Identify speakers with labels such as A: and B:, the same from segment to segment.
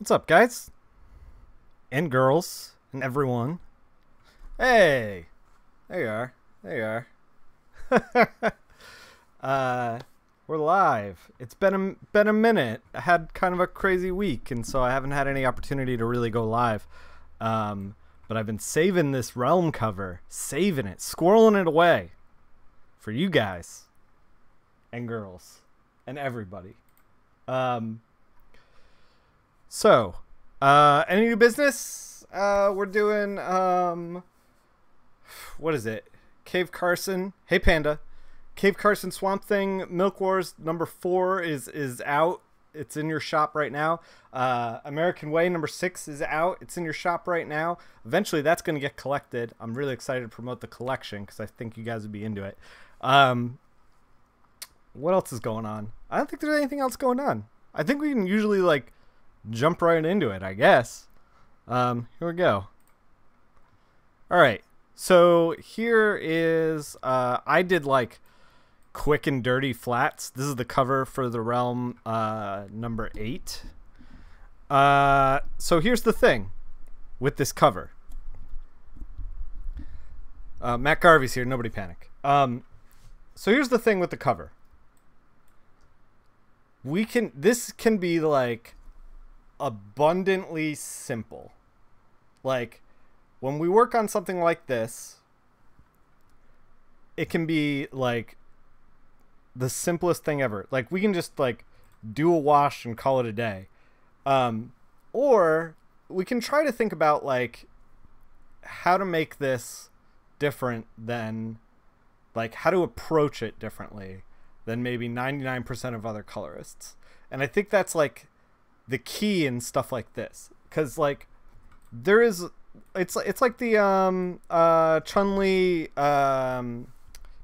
A: What's up, guys? And girls. And everyone. Hey! There you are. There you are. We're live. It's been a minute. I had kind of a crazy week, and so I haven't had any opportunity to really go live. But I've been saving this Realm cover. Saving it. Squirreling it away. For you guys. And girls. And everybody. So, any new business? We're doing, what is it? Cave Carson. Hey, Panda. Cave Carson Swamp Thing Milk Wars number 4 is out. It's in your shop right now. American Way number 6 is out. It's in your shop right now. Eventually, that's going to get collected. I'm really excited to promote the collection because I think you guys would be into it. What else is going on? I don't think there's anything else going on. I think we can usually, like, jump right into it, I guess. Here we go. All right. So here is, I did, like, quick and dirty flats. This is the cover for the Realm number 8. So here's the thing with this cover. Matt Garvey's here. Nobody panic. So here's the thing with the cover. This can be like abundantly simple. Like when we work on something like this, it can be like the simplest thing ever. Like we can just like do a wash and call it a day. Or we can try to think about like how to make this different than like how to approach it differently than maybe 99% of other colorists. And I think that's like the key in stuff like this. Cause like there is, it's like the Chun-Li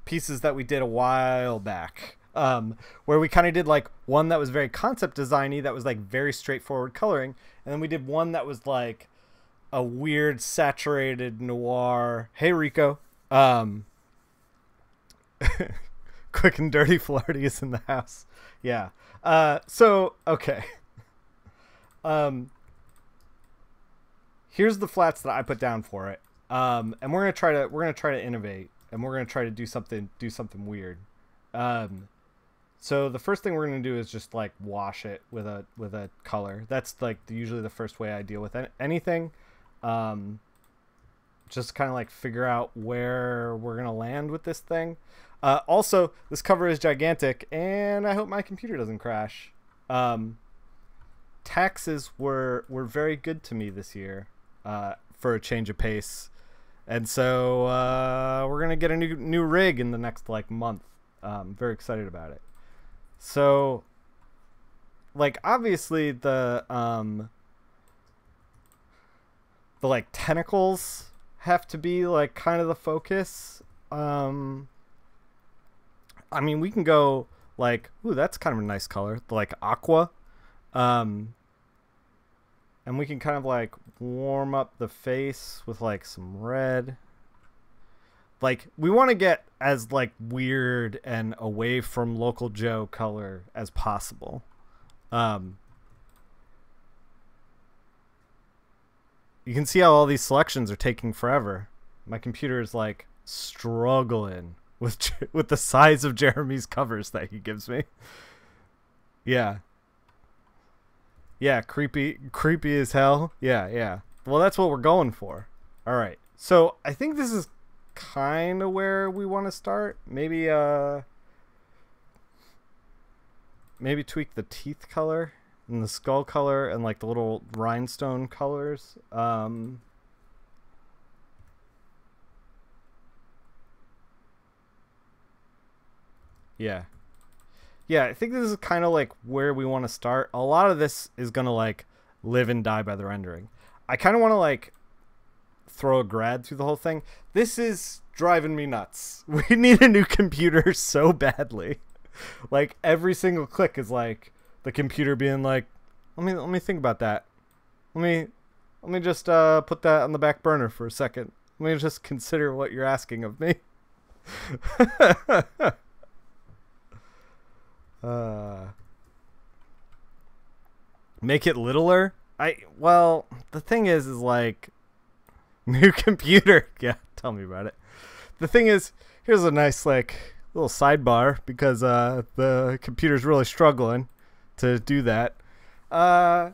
A: pieces that we did a while back, where we kind of did like one that was very concept designy, that was like very straightforward coloring, and then we did one that was like a weird saturated noir. Hey Rico, quick and dirty Flarty is in the house. Yeah. So okay. Here's the flats that I put down for it. And we're gonna try to innovate, and we're gonna try to do something weird. So the first thing we're gonna do is just like wash it with a color. That's like usually the first way I deal with anything. Just kind of like figure out where we're gonna land with this thing. Also, this cover is gigantic, and I hope my computer doesn't crash. Taxes were very good to me this year, for a change of pace, and so we're gonna get a new rig in the next like month. Very excited about it. So, like obviously the like tentacles have to be like kind of the focus. I mean, we can go like, ooh, that's kind of a nice color, like aqua. And we can kind of like warm up the face with like some red. Like we want to get as like weird and away from local Joe color as possible. You can see how all these selections are taking forever. My computer is like struggling with the size of Jeremy's covers that he gives me. Yeah. Yeah, creepy as hell. Yeah. Well, that's what we're going for. All right. So I think this is kind of where we want to start. Maybe tweak the teeth color and the skull color and like the little rhinestone colors. Yeah. Yeah, I think this is kind of like where we want to start. A lot of this is going to like live and die by the rendering. I kind of want to like throw a grad through the whole thing. This is driving me nuts. We need a new computer so badly. Like every single click is like the computer being like, let me think about that. Let me just put that on the back burner for a second. Let me just consider what you're asking of me. Make it littler? Well, the thing is like, new computer. Yeah, tell me about it. The thing is, here's a nice like little sidebar because the computer's really struggling to do that. I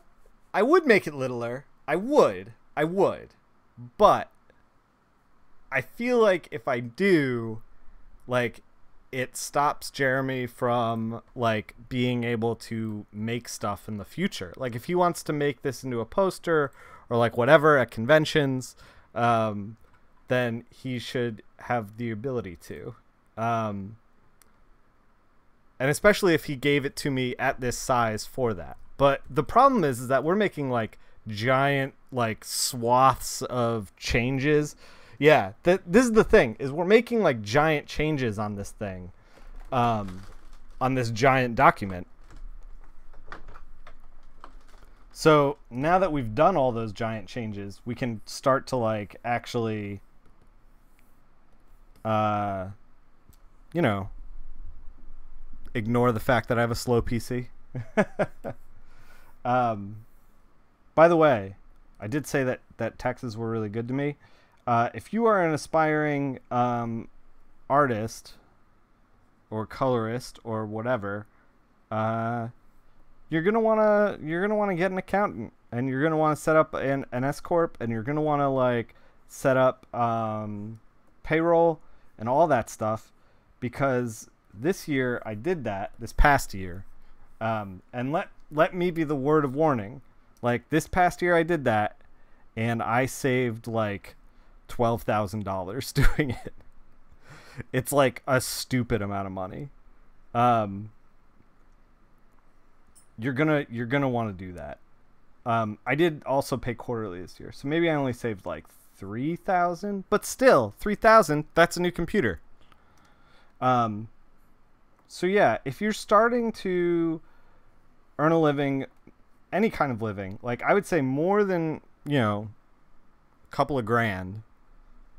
A: would make it littler. I would. But I feel like if I do, like, it stops Jeremy from like being able to make stuff in the future. Like if he wants to make this into a poster or like whatever at conventions, then he should have the ability to. And especially if he gave it to me at this size for that. But the problem is that we're making like giant like swaths of changes. Yeah, this is the thing, is we're making like giant changes on this thing, on this giant document. So now that we've done all those giant changes, we can start to like actually, you know, ignore the fact that I have a slow PC. By the way, I did say that taxes were really good to me. If you are an aspiring artist or colorist or whatever, you're gonna wanna get an accountant, and you're gonna want to set up an S corp, and you're gonna want to like set up payroll and all that stuff, because this year I did that, this past year, and let me be the word of warning. Like this past year I did that, and I saved like $12,000 doing it. It's like a stupid amount of money. You're gonna want to do that. I did also pay quarterly this year, so maybe I only saved like 3,000, but still 3,000. That's a new computer. So yeah, if you're starting to earn a living, any kind of living, like I would say more than, you know, a couple of grand,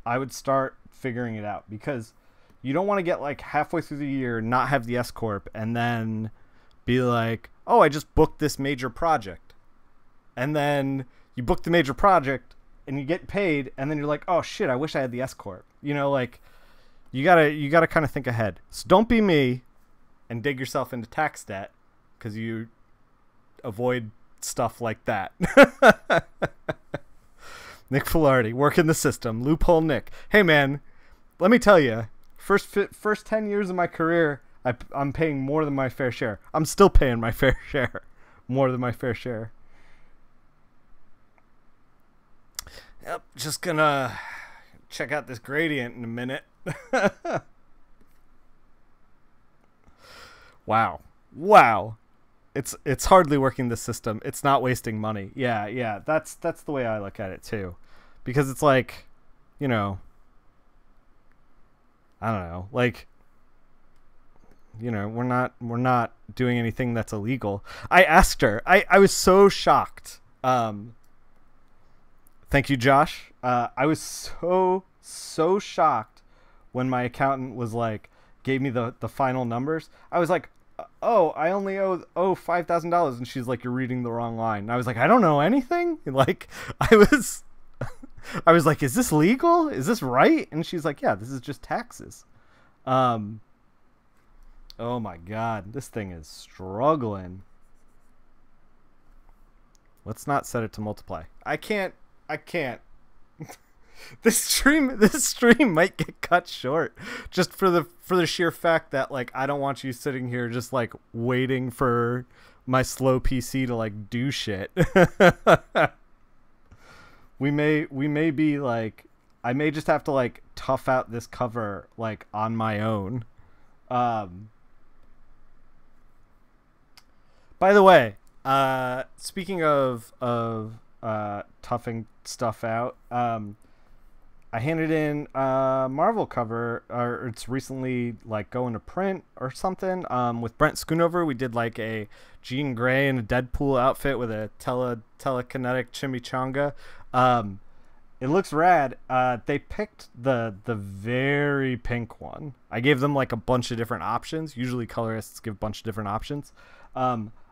A: I would start figuring it out, because you don't want to get like halfway through the year, not have the S corp, and then be like, oh, I just booked this major project, and then you book the major project and you get paid, and then you're like, oh shit, I wish I had the S corp. You know, like you gotta kind of think ahead. So don't be me and dig yourself into tax debt because you avoid stuff like that. Nick Filardi, working the system, loophole Nick. Hey man, let me tell you, first 10 years of my career, I'm paying more than my fair share. I'm still paying my fair share, more than my fair share. Yep, just gonna check out this gradient in a minute. Wow. It's hardly working the system. It's not wasting money. Yeah. That's the way I look at it too, because it's like, you know, I don't know, like, you know, we're not doing anything that's illegal. I asked her. I was so shocked. Thank you, Josh. I was so shocked when my accountant was like, gave me the final numbers. I was like, oh, I only owe $5,000, and she's like, you're reading the wrong line. And I was like, I don't know anything. Like, I was like, is this legal? Is this right? And she's like, yeah, this is just taxes. Oh my God, this thing is struggling. Let's not set it to multiply. I can't. This stream might get cut short just for the sheer fact that like I don't want you sitting here just like waiting for my slow PC to like do shit. we may be like, I may just have to like tough out this cover like on my own. By the way, speaking of toughing stuff out, I handed in a Marvel cover, or it's recently like going to print or something. With Brent Schoonover, we did like a Jean Grey and a Deadpool outfit with a telekinetic chimichanga. It looks rad. They picked the very pink one. I gave them like a bunch of different options. Usually colorists give a bunch of different options.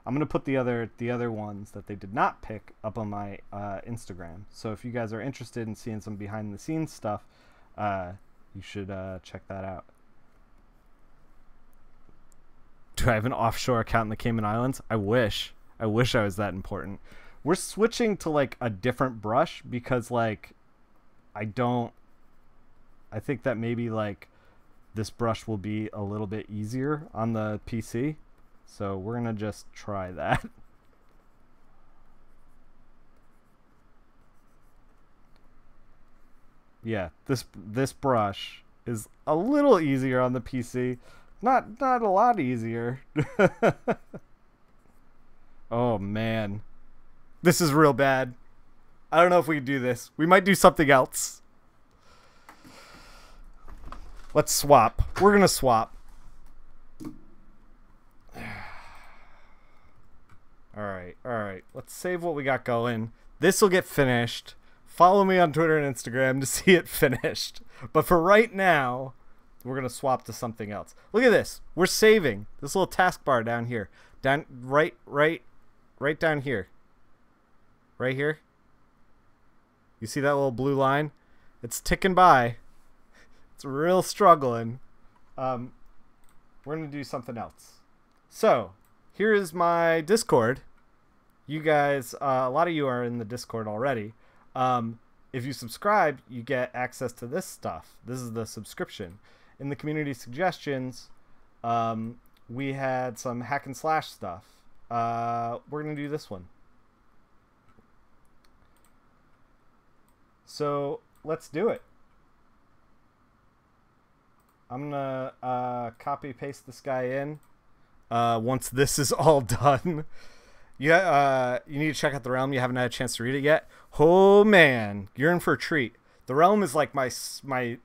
A: I'm gonna put the other ones that they did not pick up on my Instagram. So if you guys are interested in seeing some behind the scenes stuff, you should check that out. Do I have an offshore account in the Cayman Islands? I wish. I wish I was that important. We're switching to like a different brush because like I think that maybe like this brush will be a little bit easier on the PC. So we're going to just try that. Yeah, this brush is a little easier on the PC. Not a lot easier. Oh man. This is real bad. I don't know if we can do this. We might do something else. Let's swap. We're going to swap. All right. Let's save what we got going. This will get finished. Follow me on Twitter and Instagram to see it finished. But for right now, we're going to swap to something else. Look at this. We're saving this little taskbar down here. Down right down here. Right here. You see that little blue line? It's ticking by. It's real struggling. We're going to do something else. So, here is my Discord. You guys, a lot of you are in the Discord already. If you subscribe, you get access to this stuff. This is the subscription. In the community suggestions, we had some hack and slash stuff. We're going to do this one. So, let's do it. I'm going to copy paste this guy in. Once this is all done. You need to check out The Realm. You haven't had a chance to read it yet. Oh man, you're in for a treat. The Realm is like my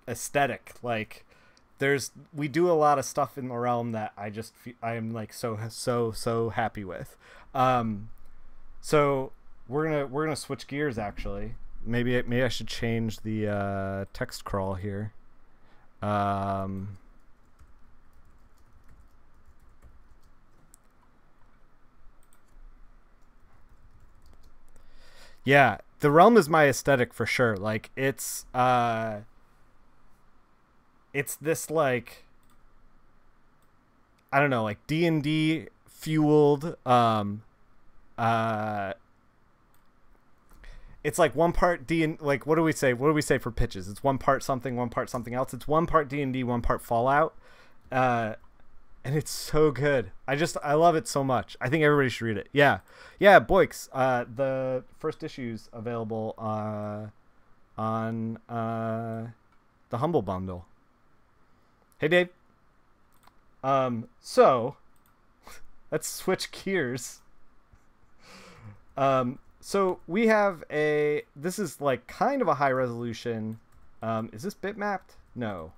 A: aesthetic. Like we do a lot of stuff in The Realm that I am like so happy with. So we're gonna switch gears actually. Maybe I should change the text crawl here. Yeah, The Realm is my aesthetic for sure. Like it's this like I don't know, like D&D fueled it's like one part like what do we say for pitches? It's one part something else. It's one part D&D, one part Fallout. And it's so good. I love it so much. I think everybody should read it. Yeah, Boix. The first issue's available on the Humble Bundle. Hey, Dave. So let's switch gears. So we have this is like kind of a high resolution. Is this bitmapped? No.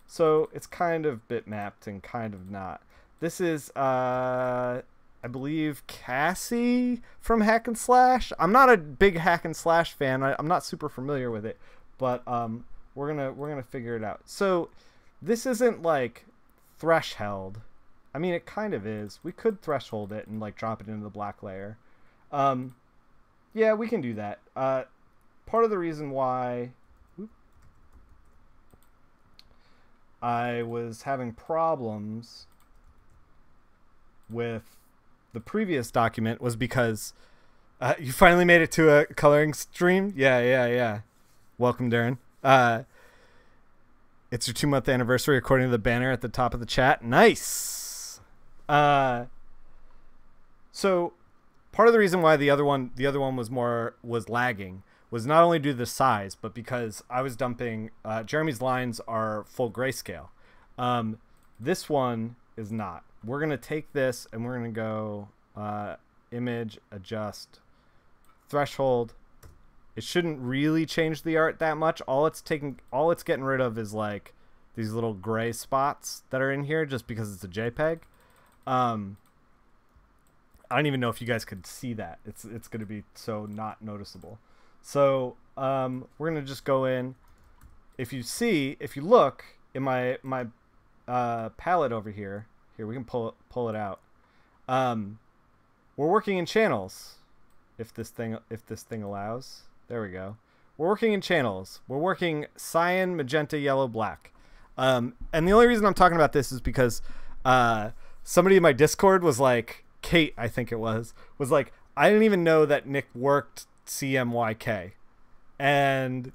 A: So it's kind of bitmapped and kind of not. This is, I believe, Cassie from Hack and Slash. I'm not a big Hack and Slash fan. I'm not super familiar with it, but we're gonna figure it out. So this isn't like threshold. I mean, it kind of is. We could threshold it and like drop it into the black layer. Yeah, we can do that. Part of the reason why I was having problems with the previous document was because you finally made it to a coloring stream. Yeah. Welcome, Darren. It's your 2-month anniversary according to the banner at the top of the chat. Nice. So part of the reason why the other one was lagging was not only due to the size, but because I was dumping Jeremy's lines are full grayscale. This one is not. We're gonna take this and we're gonna go image, adjust, threshold. It shouldn't really change the art that much. All it's getting rid of is like these little gray spots that are in here just because it's a JPEG. I don't even know if you guys could see that. It's gonna be so not noticeable. So we're gonna just go in. If you look in my palette over here, we can pull it out. we're working in channels. If this thing allows. There we go. We're working in channels. We're working cyan, magenta, yellow, black. And the only reason I'm talking about this is because somebody in my Discord was like, Kate, I think it was like, I didn't even know that Nick worked CMYK. And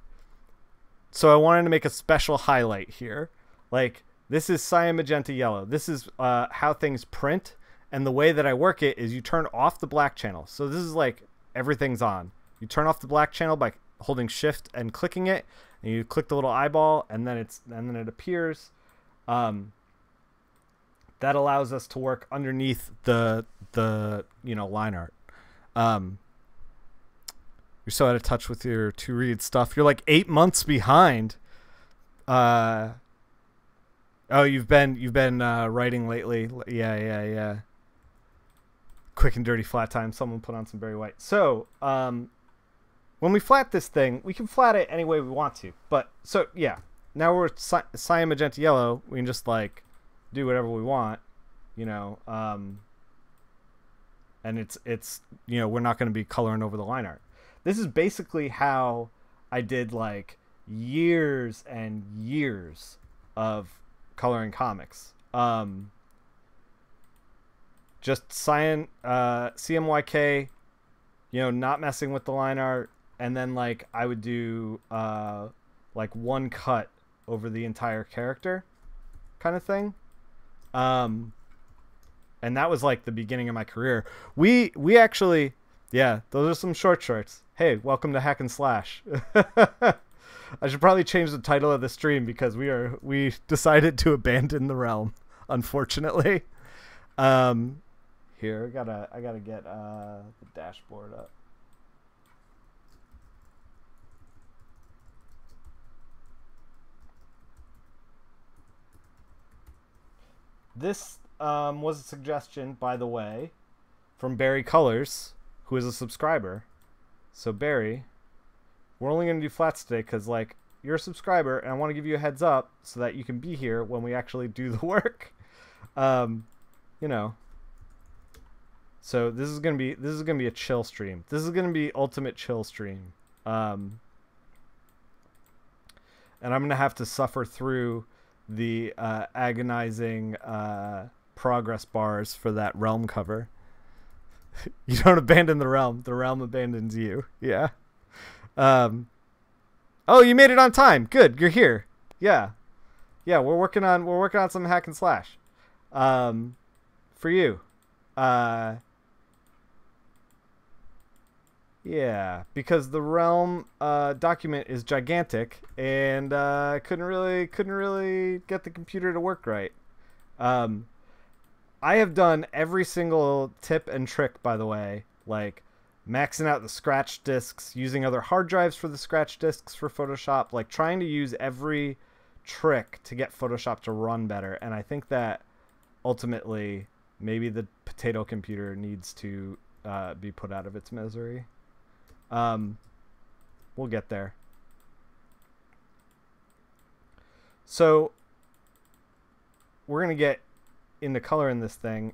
A: so I wanted to make a special highlight here. Like, this is cyan, magenta, yellow. This is how things print. And the way that I work it is you turn off the black channel. So this is like everything's on. You turn off the black channel by holding shift and clicking it. And you click the little eyeball and then it appears. That allows us to work underneath the line art. You're so out of touch with your to read stuff. You're like 8 months behind. Oh, you've been writing lately. Yeah. Quick and dirty flat time. Someone put on some Barry White. So, when we flat this thing, we can flat it any way we want to. But so yeah, now we're cyan, magenta, yellow. We can just like do whatever we want, and it's we're not going to be coloring over the line art. This is basically how I did like years and years of coloring comics. Just cyan, CMYK, not messing with the line art, and then like I would do like one cut over the entire character kind of thing. And that was like the beginning of my career. We actually, yeah, those are some short shorts. Hey, welcome to Hack and Slash. I should probably change the title of the stream because we decided to abandon the realm, unfortunately. Here, I gotta get the dashboard up. This was a suggestion, by the way, from Barry Colors, who is a subscriber. So Barry, we're only going to do flats today because, like, you're a subscriber, and I want to give you a heads up so that you can be here when we actually do the work. So this is gonna be a chill stream. This is gonna be ultimate chill stream. And I'm gonna have to suffer through the agonizing progress bars for that realm cover. You don't abandon the realm abandons you. Yeah. Oh, you made it on time. Good, you're here. Yeah, we're working on some hack and slash for you. Yeah, because the realm document is gigantic, and couldn't really get the computer to work right. I have done every single tip and trick, by the way, like maxing out the scratch discs, using other hard drives for the scratch discs for Photoshop, like trying to use every trick to get Photoshop to run better. And I think that ultimately maybe the potato computer needs to be put out of its misery. We'll get there. So we're gonna get into color in this thing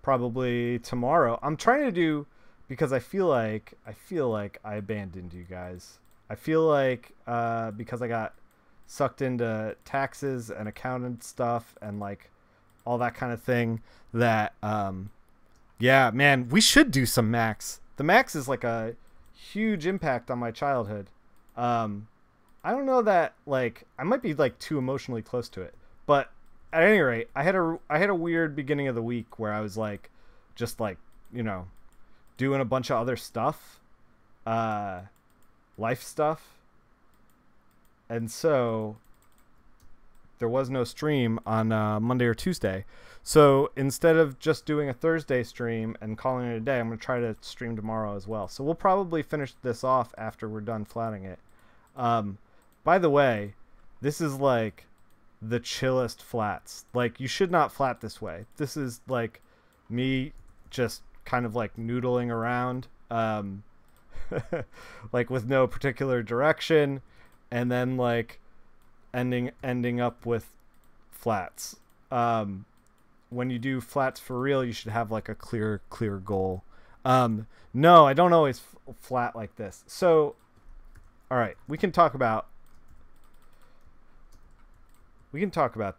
A: probably tomorrow. I'm trying to do, because I feel like I abandoned you guys. I feel like because I got sucked into taxes and accountant stuff and like all that kind of thing, that yeah, man, we should do some Max. The Max is like a huge impact on my childhood. I don't know that, like, I might be like too emotionally close to it, but at any rate, I had a weird beginning of the week where I was like, just like, doing a bunch of other stuff, life stuff, and so there was no stream on Monday or Tuesday. So instead of just doing a Thursday stream and calling it a day, I'm going to try to stream tomorrow as well. So we'll probably finish this off after we're done flatting it. By the way, this is like the chillest flats. Like, you should not flat this way. This is like me just kind of like noodling around, like with no particular direction, and then like ending up with flats. when you do flats for real, you should have like a clear goal. No, I don't always flat like this. So, all right, we can talk about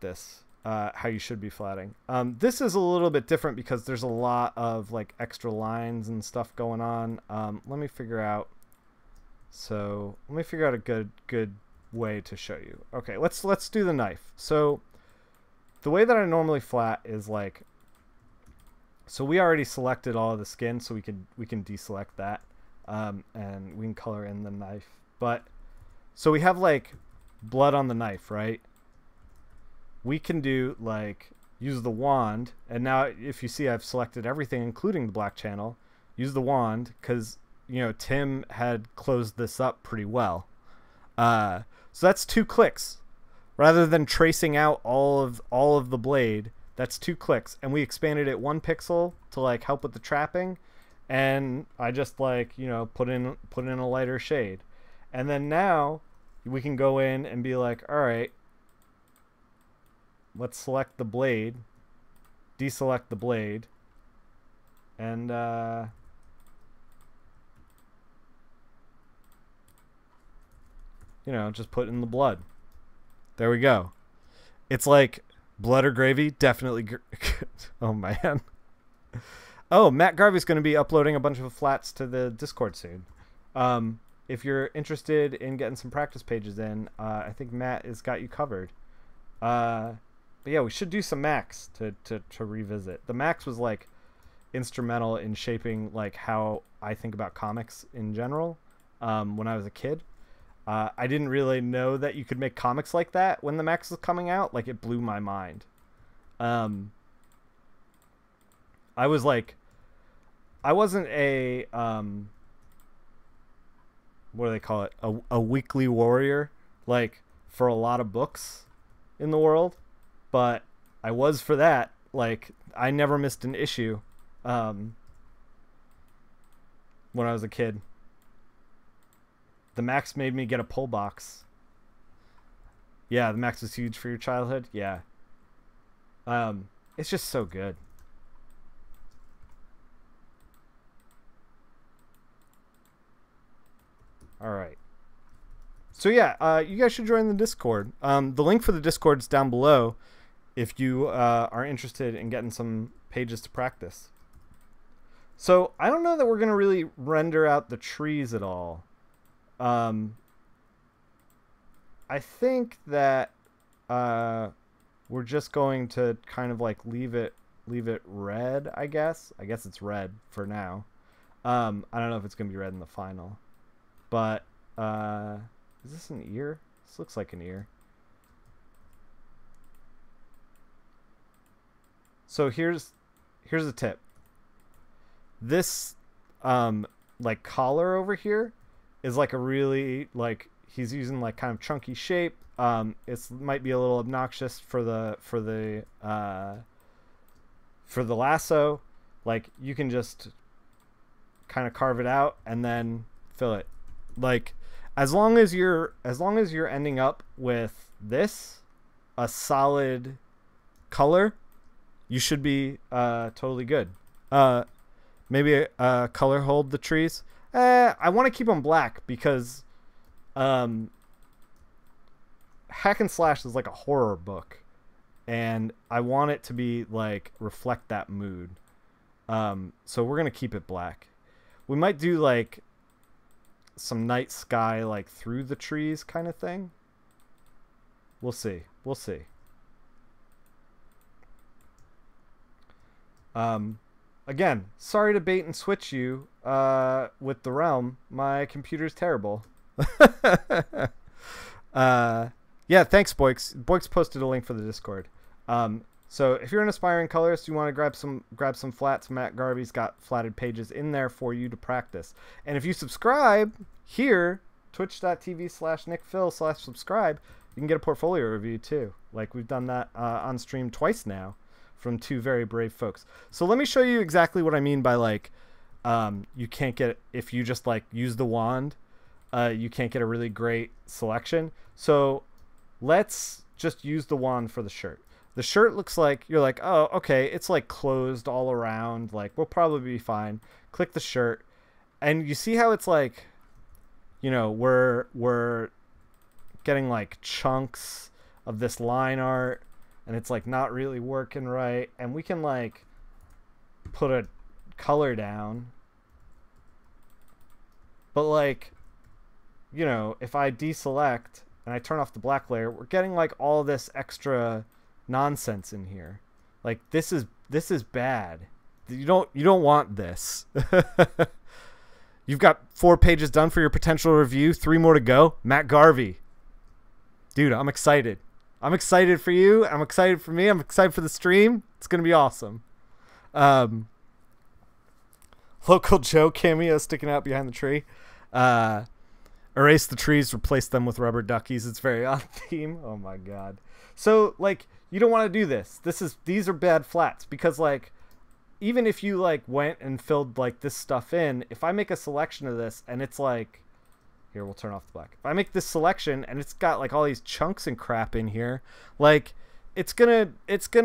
A: this, how you should be flatting. This is a little bit different because there's a lot of like extra lines and stuff going on. Let me figure out a good way to show you. Okay, let's do the knife. So the way that I normally flat is like, so we already selected all of the skin, so we can deselect that, and we can color in the knife. But so we have like blood on the knife, right? We can do like use the wand, and now if you see I've selected everything including the black channel. Use the wand because Tim had closed this up pretty well. So that's 2 clicks rather than tracing out all of the blade. That's 2 clicks, and we expanded it 1 pixel to like help with the trapping, and I just like put in a lighter shade, and then now we can go in and be like, all right, let's select the blade, deselect the blade, and just put in the blood. There we go. It's like blood or gravy, definitely. Oh man. Oh, Matt Garvey's going to be uploading a bunch of flats to the Discord soon. If you're interested in getting some practice pages in, I think Matt has got you covered. But yeah, we should do some Max to revisit. The Max was like instrumental in shaping like how I think about comics in general. When I was a kid, I didn't really know that you could make comics like that when the Max was coming out. Like, it blew my mind. I was like, I wasn't a what do they call it? A weekly warrior, like for a lot of books in the world, but I was for that. Like, I never missed an issue when I was a kid. The Max made me get a pull box. Yeah, the Max was huge for your childhood. Yeah. It's just so good. All right. So yeah, you guys should join the Discord. The link for the Discord is down below if you are interested in getting some pages to practice. So I don't know that we're going to really render out the trees at all. I think that we're just going to kind of like leave it red, I guess. I guess it's red for now. I don't know if it's going to be red in the final. But is this an ear? This looks like an ear. So here's a tip. This like collar over here is like a really, like, he's using like kind of chunky shape. It might be a little obnoxious for the lasso. Like, you can just kind of carve it out and then fill it. Like, as long as you're ending up with this, a solid color, you should be totally good. Maybe color hold the trees. I want to keep them black because Hack and Slash is like a horror book, and I want it to be like reflect that mood. So we're gonna keep it black. We might do like some night sky like through the trees kind of thing. We'll see. We'll see. Again, sorry to bait and switch you with the realm. My computer's terrible. Yeah, thanks, Boix. Boix posted a link for the Discord. So if you're an aspiring colorist, you want to grab some flats, Matt Garvey's got flatted pages in there for you to practice. And if you subscribe here, twitch.tv/nickfil/subscribe, you can get a portfolio review too. Like, we've done that on stream twice now from 2 very brave folks. So let me show you exactly what I mean by like, you can't get, if you just like use the wand, you can't get a really great selection. So let's just use the wand for the shirt. The shirt looks like, you're like, oh, okay, it's like closed all around. Like, we'll probably be fine. Click the shirt. And you see how it's like, you know, we're getting like chunks of this line art, and it's like not really working right. And we can like put a color down. But like, you know, if I deselect and I turn off the black layer, we're getting like all this extra nonsense in here. Like this is bad. You don't want this. You've got 4 pages done for your potential review, 3 more to go. Matt Garvey. Dude, I'm excited. I'm excited for you. I'm excited for me. I'm excited for the stream. It's going to be awesome. Local Joe cameo sticking out behind the tree. Erase the trees, replace them with rubber duckies. It's very on theme. Oh my god. So like, you don't want to do this. These are bad flats, because like, even if you like went and filled like this stuff in, if I make a selection of this and it's like, here, we'll turn off the black. If I make this selection and it's got like all these chunks and crap in here, like it's gonna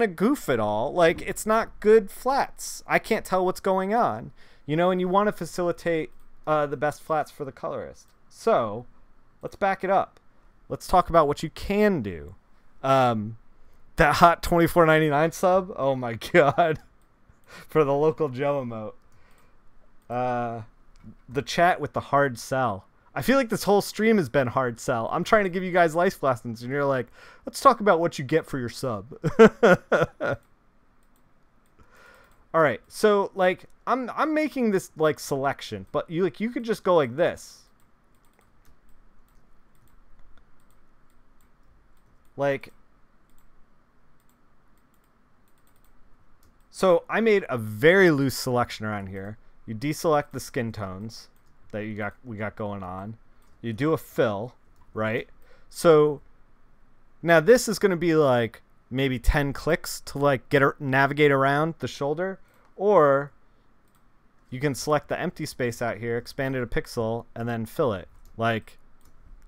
A: goof it all. Like, it's not good flats. I can't tell what's going on, you know, and you want to facilitate the best flats for the colorist. So let's back it up. Let's talk about what you can do. That hot $24.99 sub. Oh my god. For the local Joe emote. The chat with the hard sell. I feel like this whole stream has been hard sell. I'm trying to give you guys life lessons, and you're like, let's talk about what you get for your sub. All right, so like I'm making this like selection, but you could just go like this. Like, so I made a very loose selection around here. You deselect the skin tones that we got going on. You do a fill, right? So now this is going to be like maybe 10 clicks to like navigate around the shoulder, or you can select the empty space out here, expand it a pixel, and then fill it. Like,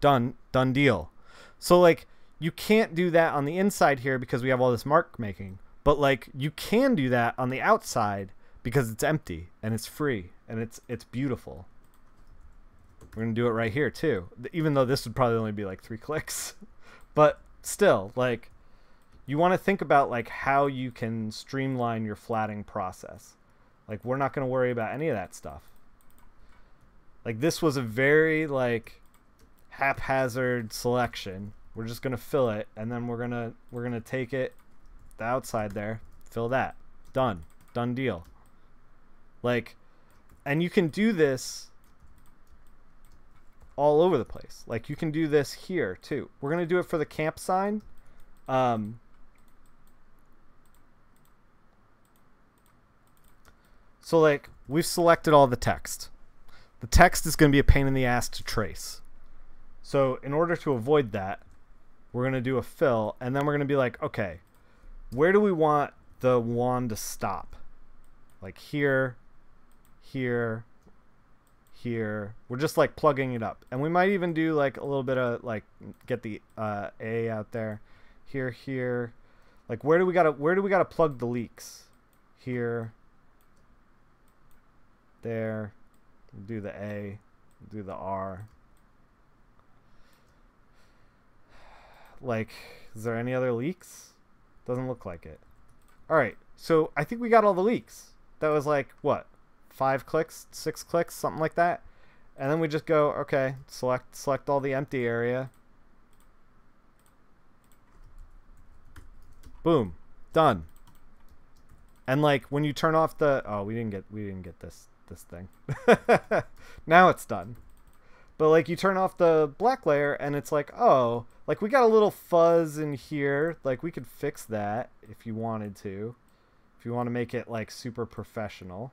A: done deal. So like, you can't do that on the inside here because we have all this mark making. But like, you can do that on the outside because it's empty and it's free and it's beautiful. We're gonna do it right here too, even though this would probably only be like 3 clicks. But still, like, you want to think about like how you can streamline your flatting process. Like, we're not gonna worry about any of that stuff. Like, this was a very like haphazard selection. We're just gonna fill it, and then we're gonna take it, the outside there, fill that. Done deal. Like, and you can do this all over the place. Like, you can do this here too. We're gonna do it for the camp sign. So like, we've selected all the text. The text is gonna be a pain in the ass to trace. So in order to avoid that, we're going to do a fill, and then we're going to be like, okay, where do we want the wand to stop? Like here, here, here. We're just like plugging it up. And we might even do like a little bit of like, get the A out there. Here, here. Like, where do we gotta plug the leaks? Here. There. We'll do the A. We'll do the R. Like, is there any other leaks? Doesn't look like it. Alright, so I think we got all the leaks. That was like, what? 5 clicks? 6 clicks? Something like that. And then we just go, okay, select all the empty area. Boom. Done. And like, when you turn off the... Oh, we didn't get this thing. Now it's done. But like, you turn off the black layer and it's like, oh, like, we got a little fuzz in here. Like, we could fix that if you wanted to. If you want to make it like super professional,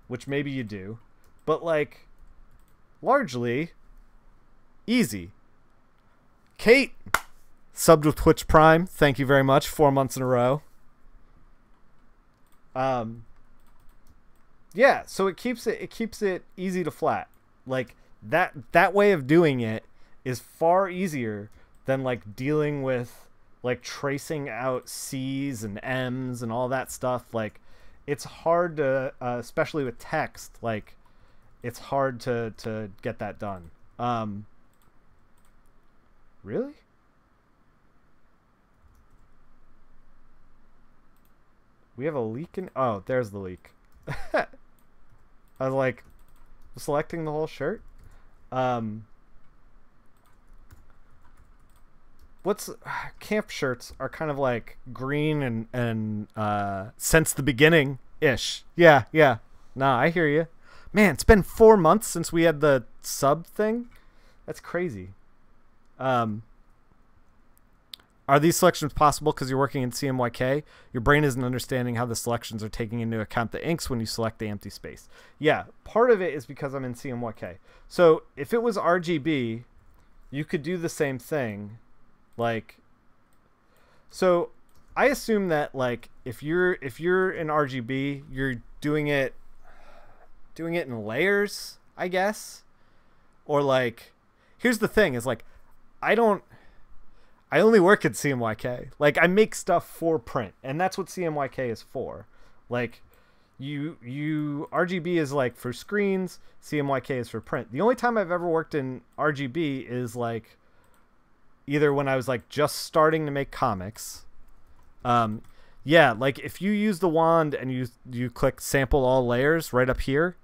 A: which maybe you do. But like, largely easy. Kate subbed with Twitch Prime. Thank you very much. 4 months in a row. Yeah, so it keeps it easy to flat. Like, that way of doing it is far easier than like dealing with like tracing out C's and M's and all that stuff, like it's hard to, especially with text, like it's hard to get that done. Really? We have a leak in... Oh, there's the leak. I was like selecting the whole shirt. What's camp shirts are kind of like green and since the beginning ish. Yeah, yeah. Nah, I hear you. Man, it's been 4 months since we had the sub thing. That's crazy. Are these selections possible because you're working in CMYK? Your brain isn't understanding how the selections are taking into account the inks when you select the empty space. Yeah, part of it is because I'm in CMYK. So if it was RGB, you could do the same thing. Like, so I assume that like if you're in RGB, you're doing it in layers, I guess. Or like, here's the thing: is like, I only work at CMYK. Like, I make stuff for print, and that's what CMYK is for. Like, you RGB is like for screens, CMYK is for print. The only time I've ever worked in RGB is like either when I was like just starting to make comics. Yeah, like if you use the wand and you click sample all layers right up here,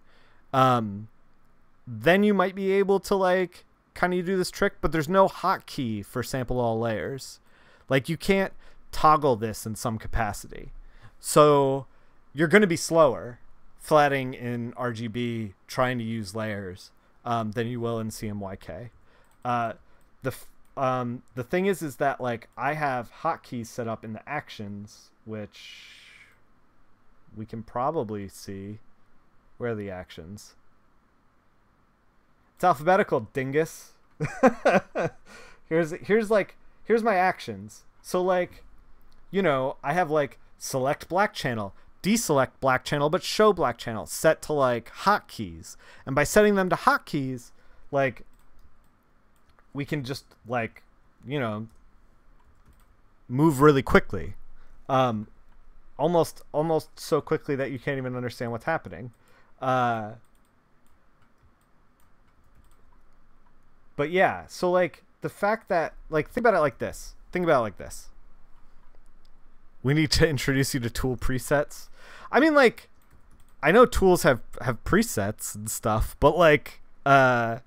A: then you might be able to like kind of do this trick, but there's no hotkey for sample all layers. Like you can't toggle this in some capacity. So you're going to be slower flatting in RGB trying to use layers than you will in CMYK. The thing is that like I have hotkeys set up in the actions, which we can probably see. Where are the actions? It's alphabetical, dingus. Here's my actions. So like, you know, I have like select black channel, deselect black channel, but show black channel set to like hotkeys. And by setting them to hotkeys, like we can just like, you know, move really quickly. Almost so quickly that you can't even understand what's happening. But yeah, so like the fact that like think about it like this. We need to introduce you to tool presets. I mean, like, I know tools have presets and stuff, but like don't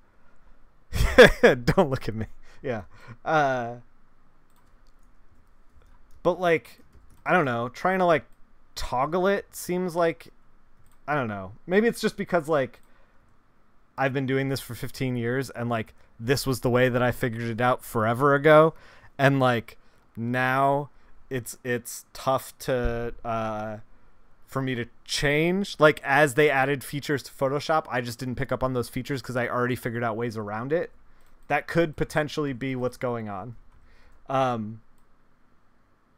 A: look at me. Yeah. But like, I don't know, trying to like toggle it seems like, I don't know. Maybe it's just because like I've been doing this for 15 years and like this was the way that I figured it out forever ago, and like now it's tough to for me to change. Like as they added features to Photoshop, I just didn't pick up on those features because I already figured out ways around it. That could potentially be what's going on.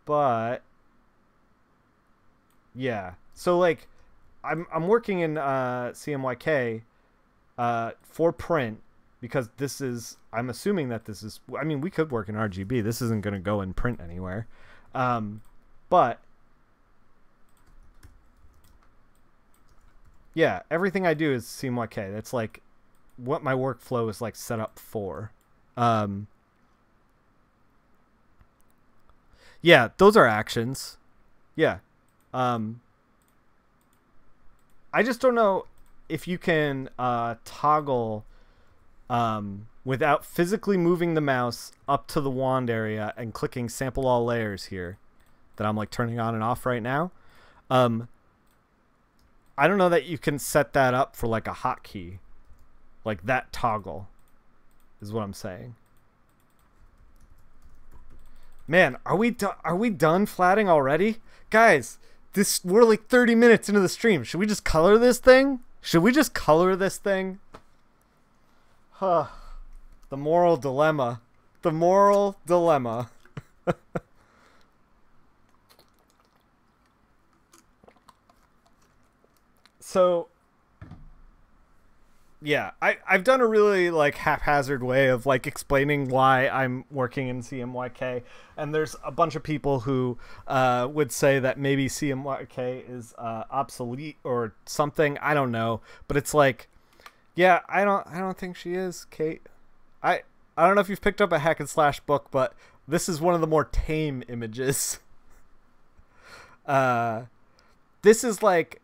A: But yeah, so like I'm working in CMYK for print because this is, I'm assuming that this is, I mean, we could work in RGB. This isn't going to go in print anywhere. But yeah, everything I do is CMYK. That's like what my workflow is like set up for. Yeah, those are actions. Yeah. I just don't know if you can toggle without physically moving the mouse up to the wand area and clicking sample all layers here that I'm like turning on and off right now. I don't know that you can set that up for like a hotkey, like that toggle is what I'm saying. Man, are we done flatting already? Guys, we're like 30 minutes into the stream. Should we just color this thing? Huh. The moral dilemma. So Yeah, I've done a really like haphazard way of like explaining why I'm working in CMYK, and there's a bunch of people who would say that maybe CMYK is obsolete or something. I don't know, but it's like, yeah, I don't think she is, Kate. I I don't know if you've picked up a hack and slash book, but this is one of the more tame images. Uh, this is like,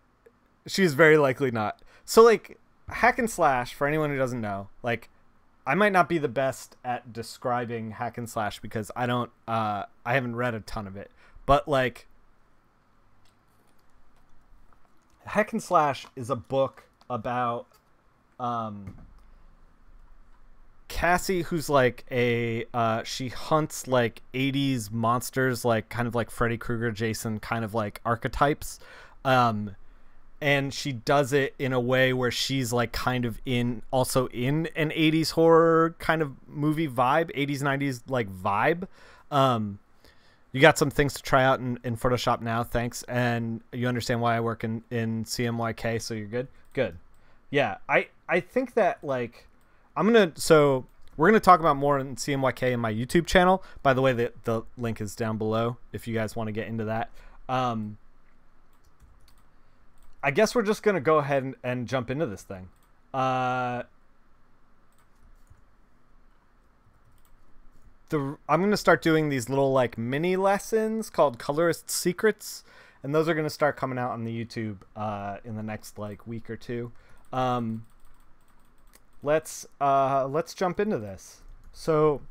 A: she's very likely not. So like hack and slash, for anyone who doesn't know, like I might not be the best at describing hack and slash because I haven't read a ton of it, but like hack and slash is a book about Cassie, who's like a she hunts like 80s monsters, like kind of like Freddy Krueger, Jason kind of like archetypes, and she does it in a way where she's like kind of also in an 80s horror kind of movie vibe, 80s 90s like vibe. You got some things to try out in Photoshop now, thanks, and you understand why I work in CMYK, so you're good. Yeah, I think that like we're gonna talk about more in CMYK in my YouTube channel. By the way, the link is down below if you guys want to get into that. I guess we're just gonna go ahead and jump into this thing. I'm gonna start doing these little like mini lessons called Colorist Secrets, and those are gonna start coming out on the YouTube in the next like week or two. Let's jump into this. So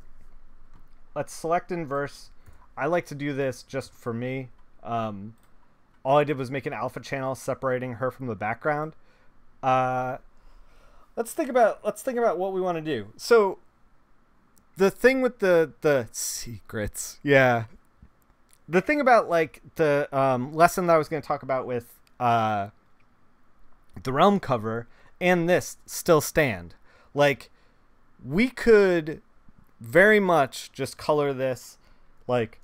A: let's select inverse. I like to do this just for me. All I did was make an alpha channel separating her from the background. Let's think about what we want to do. So the thing with the secrets, yeah. The thing about like the lesson that I was going to talk about with the realm cover and this still stand. Like we could very much just color this like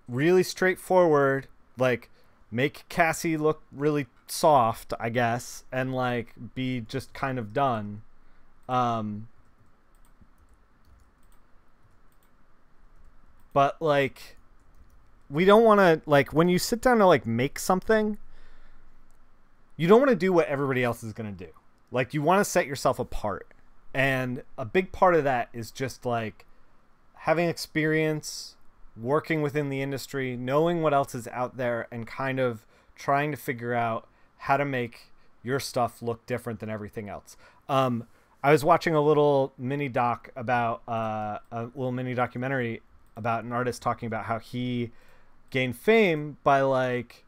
A: really straightforward, like make Cassie look really soft, I guess, and like be just kind of done. But like we don't want to, like when you sit down to like make something, you don't want to do what everybody else is going to do. Like you want to set yourself apart. And a big part of that is just like having experience, working within the industry, knowing what else is out there, and kind of trying to figure out how to make your stuff look different than everything else. I was watching a little mini doc about a little mini documentary about an artist talking about how he gained fame by like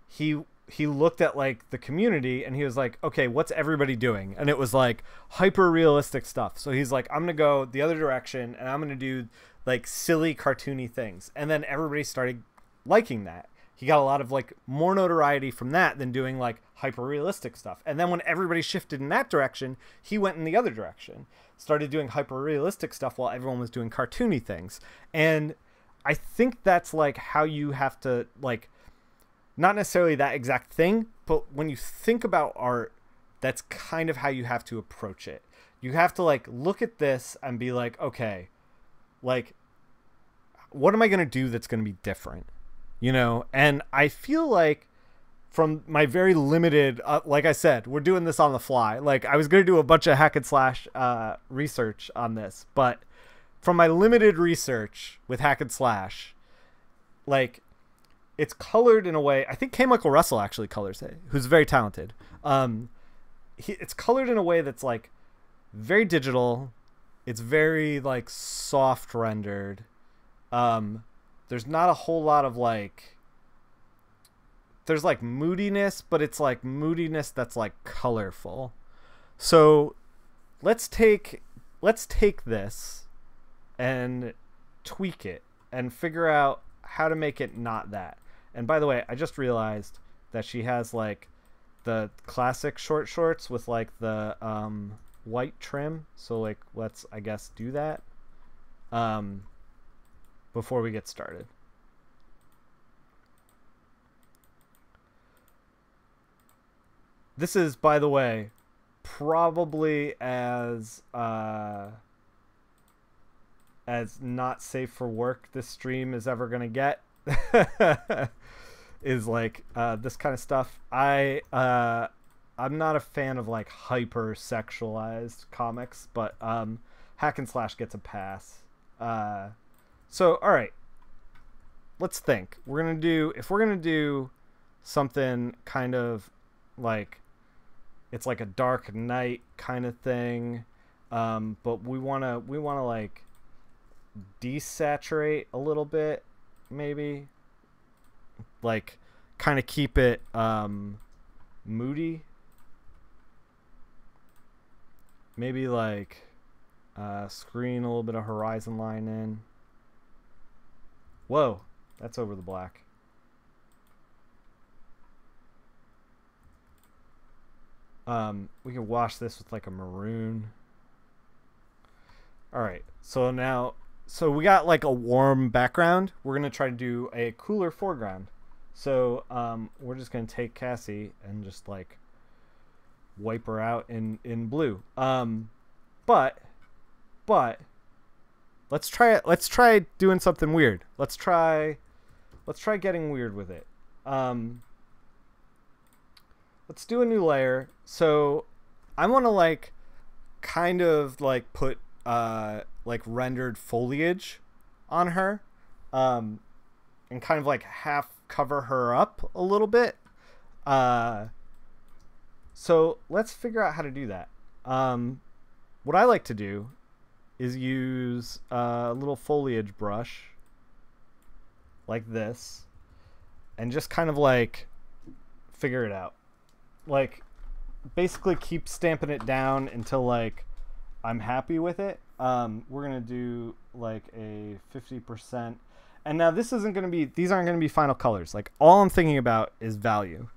A: he looked at like the community and he was like, okay, what's everybody doing? And it was like hyper realistic stuff. So he's like, I'm gonna go the other direction and I'm gonna do like silly cartoony things. And then everybody started liking that. He got a lot of like more notoriety from that than doing like hyper realistic stuff. And then when everybody shifted in that direction, he went in the other direction, started doing hyper realistic stuff while everyone was doing cartoony things. And I think that's like how you have to like, not necessarily that exact thing, but when you think about art, that's kind of how you have to approach it. You have to like look at this and be like, okay, like what am I going to do that's going to be different? You know? And I feel like from my very limited, like I said, we're doing this on the fly. Like I was going to do a bunch of hack and slash research on this, but from my limited research with hack and slash, like it's colored in a way, I think K. Michael Russell actually colors it, who's very talented. It's colored in a way that's like very digital. It's very like soft rendered. There's not a whole lot of like, there's like moodiness, but it's like moodiness that's like colorful. So let's take this and tweak it and figure out how to make it not that. And by the way, I just realized that she has like the classic short shorts with like the white trim. So like let's, I guess, do that before we get started. This is, by the way, probably as not safe for work this stream is ever gonna get. Is like this kind of stuff. I'm not a fan of like hyper sexualized comics, but Hack and Slash gets a pass. So all right, let's think. If we're gonna do something kind of like it's like a Dark Knight kind of thing, but we wanna like desaturate a little bit, maybe like kind of keep it moody, maybe like screen a little bit of horizon line in. Whoa, that's over the black. We can wash this with like a maroon. All right, so we got like a warm background. We're gonna try to do a cooler foreground. So we're just gonna take Cassie and just like wipe her out in blue. But let's try it. Let's try doing something weird. Let's try getting weird with it. Let's do a new layer. So I want to like kind of like put like rendered foliage on her, and kind of like half cover her up a little bit. So let's figure out how to do that. What I like to do is use a little foliage brush like this and just kind of like figure it out. Like basically keep stamping it down until like I'm happy with it. We're gonna do like a 50%, and now this isn't gonna be, these aren't gonna be final colors. Like all I'm thinking about is value.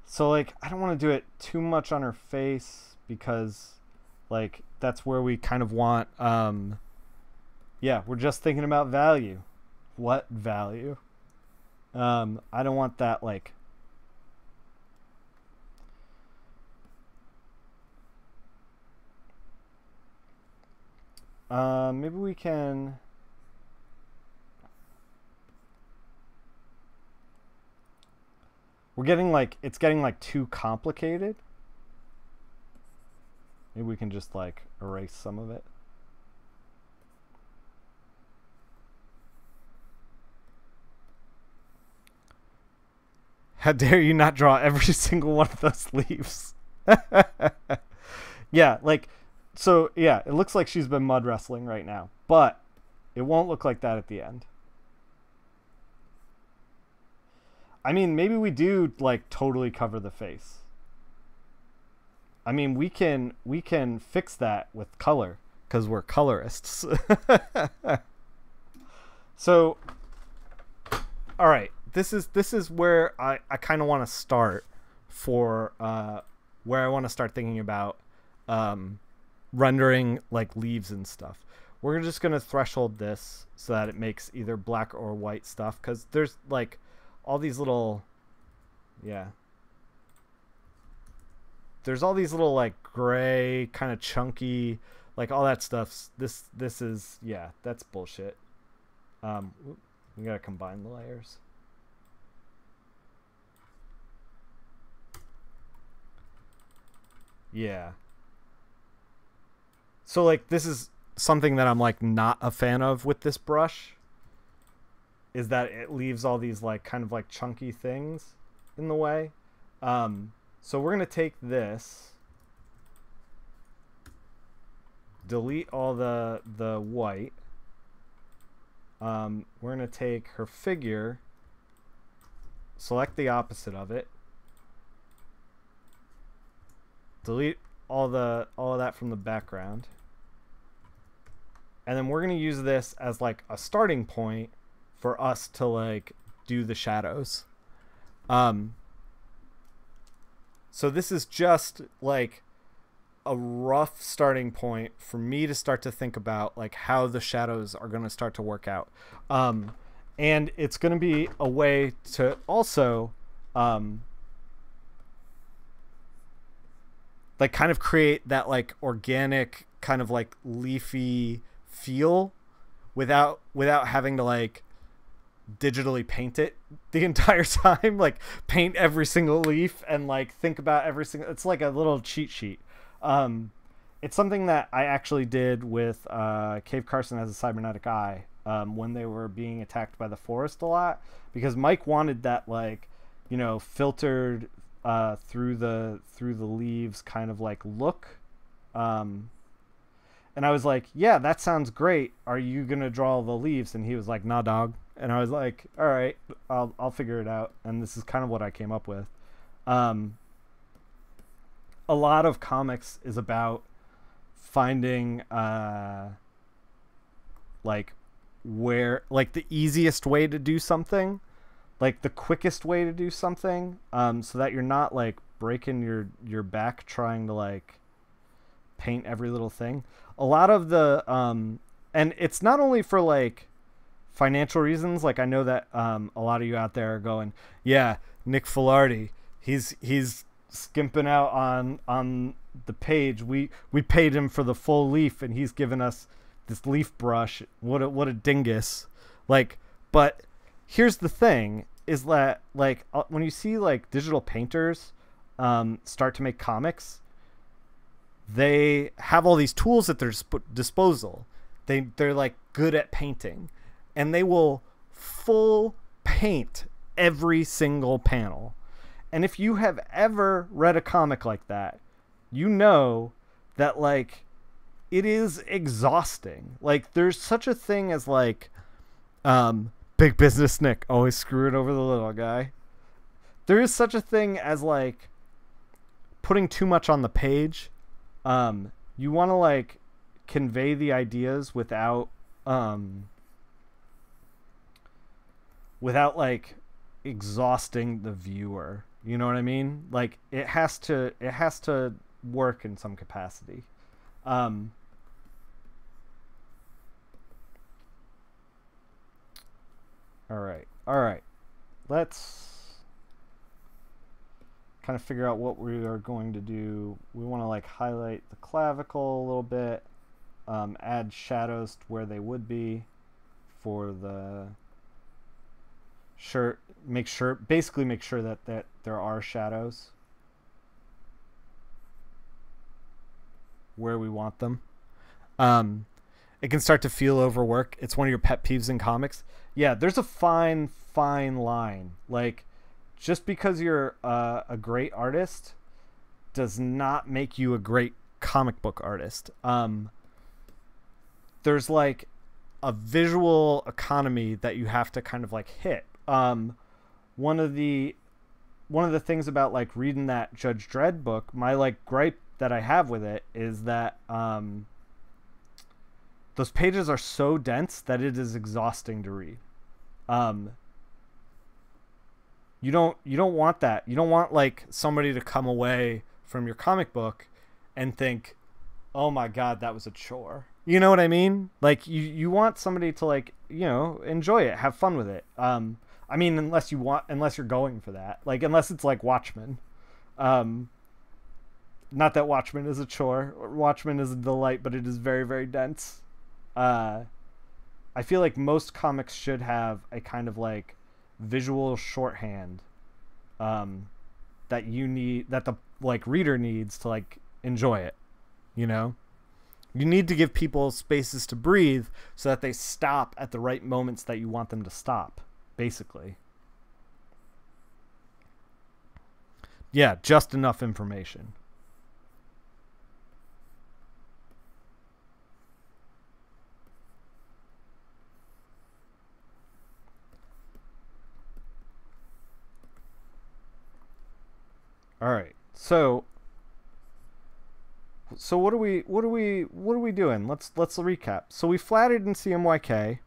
A: So like I don't want to do it too much on her face because like that's where we kind of want yeah, we're just thinking about value. What value? I don't want that like maybe we can it's getting like too complicated. Maybe we can just like erase some of it. How dare you not draw every single one of those leaves? Yeah, like, so yeah, it looks like she's been mud wrestling right now, but it won't look like that at the end. I mean, maybe we do like totally cover the face. I mean, we can fix that with color because we're colorists. So, all right, this is where I kind of want to start for where I want to start thinking about rendering like leaves and stuff. We're just gonna threshold this so that it makes either black or white stuff because there's like all these little, yeah. There's all these little like gray kind of chunky, like all that stuff. This is, yeah, that's bullshit. We gotta combine the layers. Yeah. So like this is something that I'm like not a fan of with this brush, is that it leaves all these like kind of like chunky things in the way. So we're gonna take this, delete all the white. We're gonna take her figure, select the opposite of it, delete all of that from the background, and then we're gonna use this as like a starting point for us to like do the shadows. So this is just like a rough starting point for me to start to think about like how the shadows are going to start to work out. And it's going to be a way to also like kind of create that like organic kind of like leafy feel without having to like digitally paint it the entire time, like paint every single leaf and like think about every single, it's like a little cheat sheet. It's something that I actually did with Cave Carson Has a Cybernetic Eye when they were being attacked by the forest a lot, because Mike wanted that like, you know, filtered through the leaves kind of like look. And I was like, yeah, that sounds great. Are you going to draw the leaves? And he was like, nah, dog. And I was like, all right, I'll figure it out. And this is kind of what I came up with. A lot of comics is about finding like where, like the easiest way to do something, like the quickest way to do something, so that you're not like breaking your back trying to like paint every little thing. A lot of the and it's not only for like financial reasons. Like I know that a lot of you out there are going, yeah, Nick Filardi, he's skimping out on the page. We paid him for the full leaf and he's given us this leaf brush. What a dingus. Like, but here's the thing is that like when you see like digital painters start to make comics, they have all these tools at their disposal. They're like good at painting, and they will full paint every single panel. And if you have ever read a comic like that, you know that like it is exhausting. Like there's such a thing as like big business Nick always screwing over the little guy. There is such a thing as like putting too much on the page. You want to like convey the ideas without like exhausting the viewer. You know what I mean? Like it has to work in some capacity. All right. Let's kind of figure out what we are going to do. We want to like highlight the clavicle a little bit, add shadows to where they would be for the shirt. Basically make sure that there are shadows where we want them. It can start to feel overwork. It's one of your pet peeves in comics. Yeah, there's a fine line. Like, just because you're a great artist does not make you a great comic book artist. There's like a visual economy that you have to kind of like hit. One of the things about like reading that Judge Dredd book, my like gripe that I have with it is that those pages are so dense that it is exhausting to read. You don't want that. You don't want like somebody to come away from your comic book and think, oh my God, that was a chore. You know what I mean? Like you want somebody to like, you know, enjoy it, have fun with it. I mean, unless you're going for that, like, unless it's like Watchmen. Not that Watchmen is a chore. Watchmen is a delight, but it is very, very dense. I feel like most comics should have a kind of like visual shorthand that the like reader needs to like enjoy it. You know, you need to give people spaces to breathe so that they stop at the right moments that you want them to stop, basically. Yeah, just enough information. All right. So what are we doing? Let's recap. So we flatted in CMYK,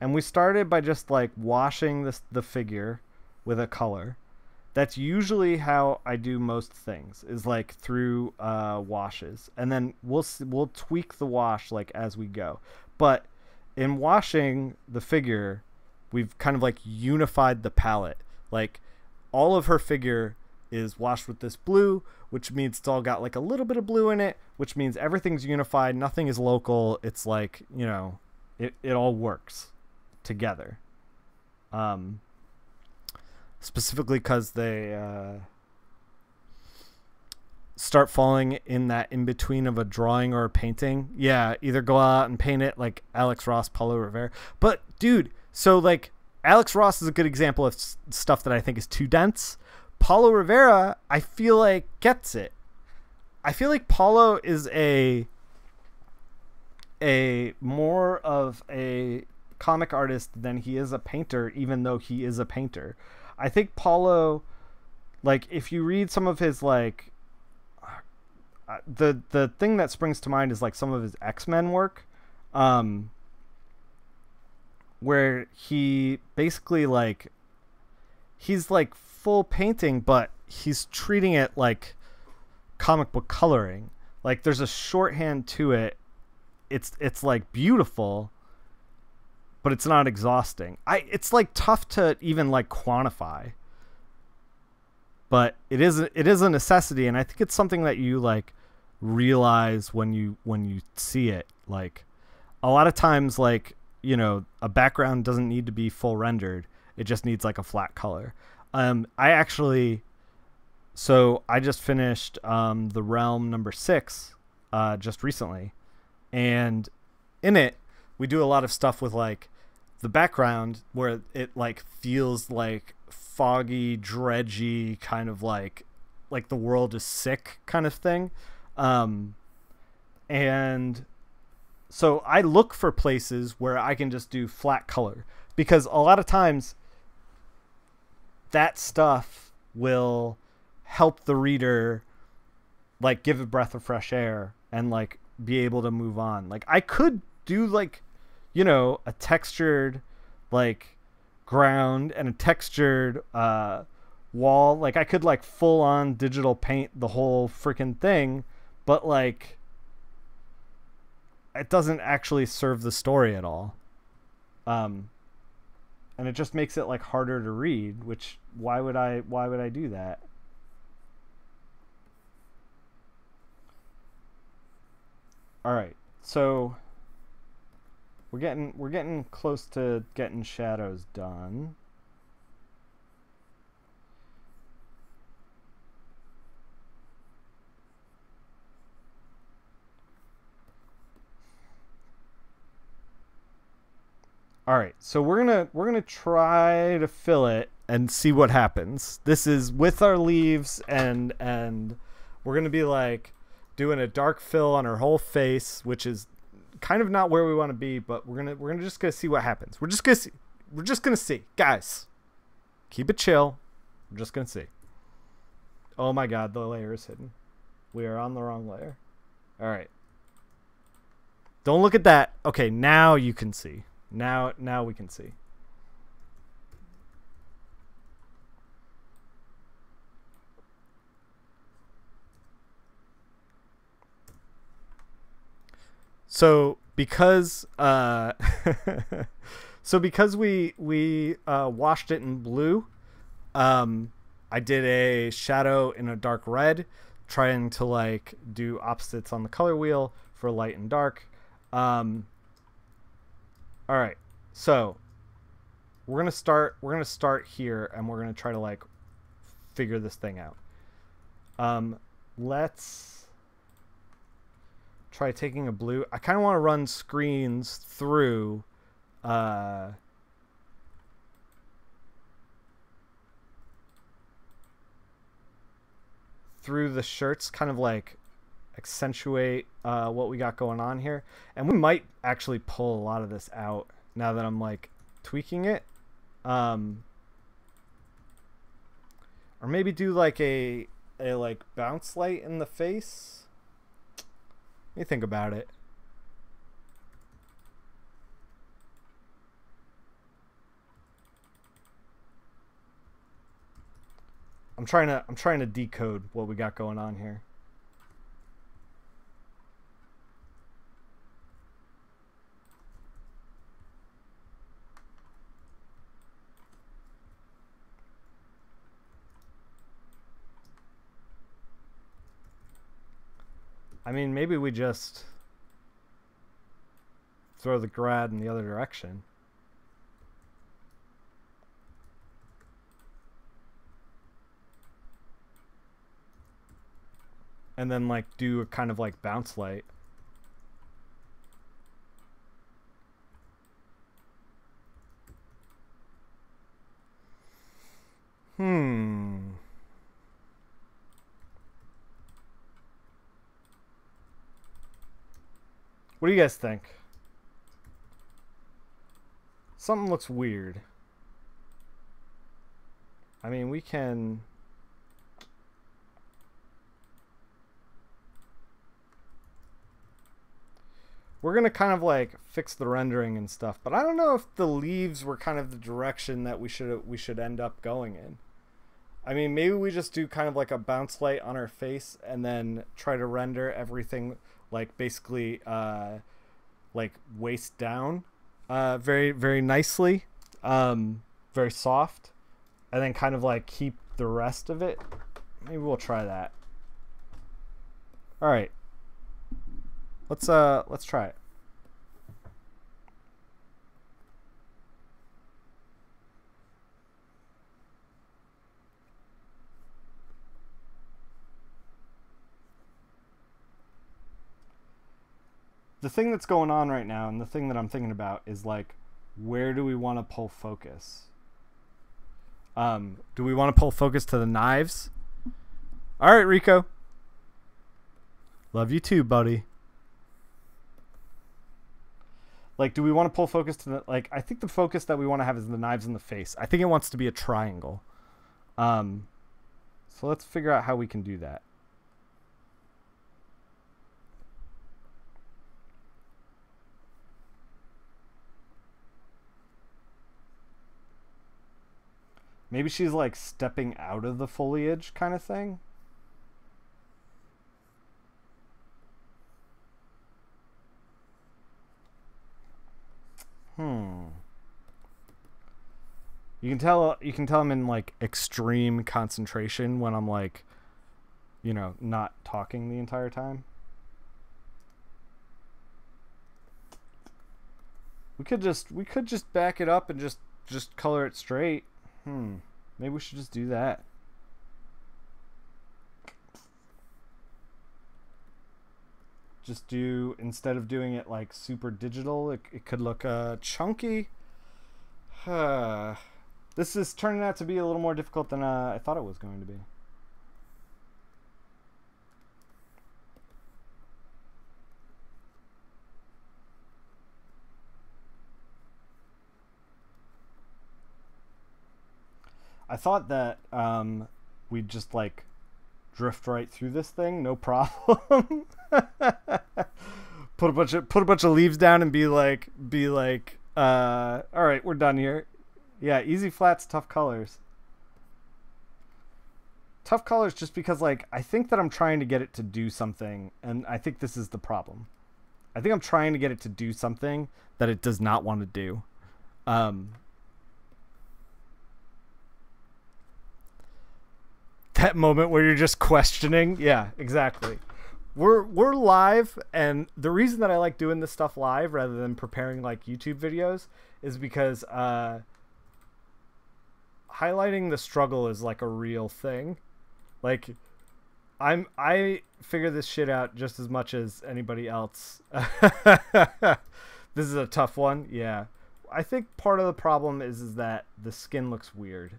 A: and we started by just like washing the figure with a color. That's usually how I do most things, is like through washes, and then we'll tweak the wash like as we go. But in washing the figure, we've kind of like unified the palette. Like all of her figure is washed with this blue, which means it's all got like a little bit of blue in it, which means everything's unified, nothing is local. It's like, you know, it all works together. Specifically because they start falling in that in between of a drawing or a painting. Yeah, either go out and paint it like Alex Ross, Paulo Rivera. But dude, so like Alex Ross is a good example of stuff that I think is too dense. Paulo Rivera, I feel like gets it. I feel like Paulo is a more of a comic artist than he is a painter, even though he is a painter. I think Paulo, like, if you read some of his, like, the thing that springs to mind is like some of his X-Men work, where he basically like, he's like full painting, but he's treating it like comic book coloring. Like there's a shorthand to it. It's like beautiful, but it's not exhausting. It's like tough to even like quantify, but it is a necessity, and I think it's something that you like realize when you see it. Like a lot of times, like, you know, a background doesn't need to be full rendered. It just needs like a flat color. I just finished The Realm #6 just recently, and in it we do a lot of stuff with like the background where it like feels like foggy, dredgy, kind of like the world is sick kind of thing. And so I look for places where I can just do flat color, because a lot of times that stuff will help the reader like give a breath of fresh air and like be able to move on. Like I could do like, you know, a textured like ground and a textured wall. Like I could like full on digital paint the whole freaking thing, but like it doesn't actually serve the story at all. And it just makes it like harder to read, which why would I do that? All right. So we're getting close to getting shadows done. All right, so we're gonna try to fill it and see what happens. This is with our leaves, and we're gonna be like doing a dark fill on her whole face, which is kind of not where we want to be, but we're gonna just gonna see what happens. We're just gonna see, guys. Keep it chill. We're just gonna see. Oh my God, the layer is hidden. We are on the wrong layer. All right. Don't look at that. Okay, now you can see. Now we can see. So because we washed it in blue, I did a shadow in a dark red, trying to like do opposites on the color wheel for light and dark. All right, so we're gonna start here, and we're gonna try to like figure this thing out. Let's try taking a blue. I kind of want to run screens through through the shirts, kind of like accentuate what we got going on here, and we might actually pull a lot of this out now that I'm like tweaking it, or maybe do like a like bounce light in the face. Let me think about it. I'm trying to decode what we got going on here. I mean, maybe we just throw the grad in the other direction. And then like do a kind of like bounce light. What do you guys think? Something looks weird. I mean, we can... We're going to kind of like fix the rendering and stuff, but I don't know if the leaves were kind of the direction that we should end up going in. I mean, maybe we just do kind of like a bounce light on our face and then try to render everything like basically like waist down very, very nicely, very soft, and then kind of like keep the rest of it. Maybe we'll try that. All right. Let's try it. The thing that's going on right now, and the thing that I'm thinking about is like, where do we want to pull focus? Do we want to pull focus to the knives? All right, Rico. Love you too, buddy. Like, do we want to pull focus to the, like, I think the focus that we want to have is the knives in the face. I think it wants to be a triangle. So let's figure out how we can do that. Maybe she's like stepping out of the foliage kind of thing. You can tell I'm in like extreme concentration when I'm like, you know, not talking the entire time. We could just back it up and just color it straight. Maybe we should just do that. Just do, instead of doing it like super digital, it could look chunky. This is turning out to be a little more difficult than I thought it was going to be. I thought that we'd just like drift right through this thing, no problem. put a bunch of leaves down and be like, all right, we're done here. Yeah, easy flats, tough colors. Tough colors just because like I think that I'm trying to get it to do something, and I think this is the problem. I think I'm trying to get it to do something that it does not want to do. That moment where you're just questioning. Yeah, exactly. We're live, and the reason that I like doing this stuff live rather than preparing like YouTube videos is because highlighting the struggle is like a real thing. Like I figure this shit out just as much as anybody else. This is a tough one. Yeah. I think part of the problem is that the skin looks weird.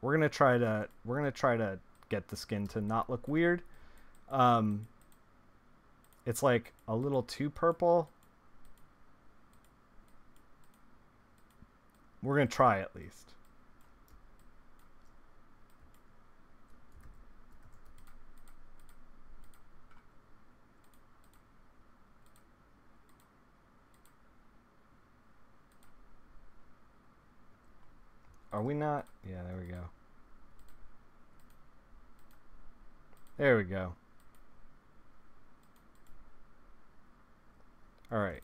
A: We're gonna try to get the skin to not look weird. It's like a little too purple. We're gonna try at least. Are we not? Yeah, there we go. There we go. All right.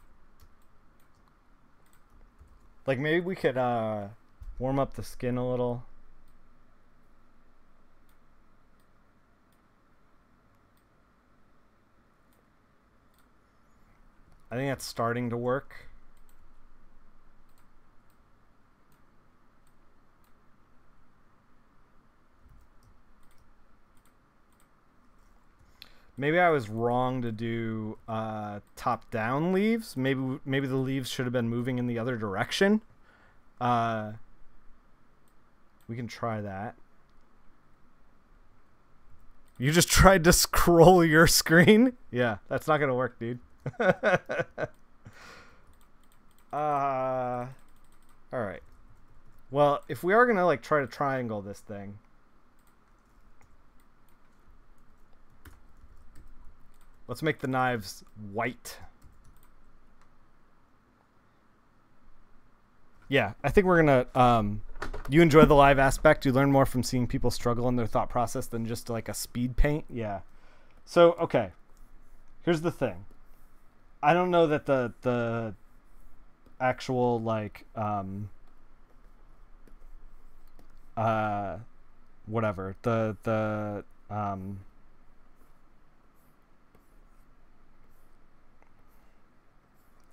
A: Like maybe we could warm up the skin a little. I think that's starting to work. Maybe I was wrong to do top-down leaves. Maybe the leaves should have been moving in the other direction. We can try that. You just tried to scroll your screen? Yeah, that's not gonna work, dude. All right. Well, if we are gonna like try to triangle this thing, let's make the knives white. Yeah, I think we're gonna. You enjoy the live aspect. You learn more from seeing people struggle in their thought process than just like a speed paint. Yeah. So okay, here's the thing. I don't know that the actual like whatever the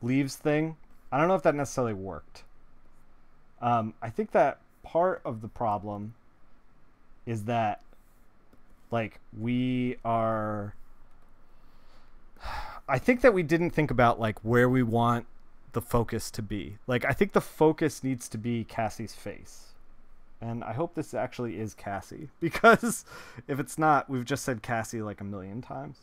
A: leaves thing. I don't know if that necessarily worked. I think that part of the problem is that like we are I think that we didn't think about like where we want the focus to be. Like I think the focus needs to be Cassie's face. And I hope this actually is Cassie, because if it's not, we've just said Cassie like a million times.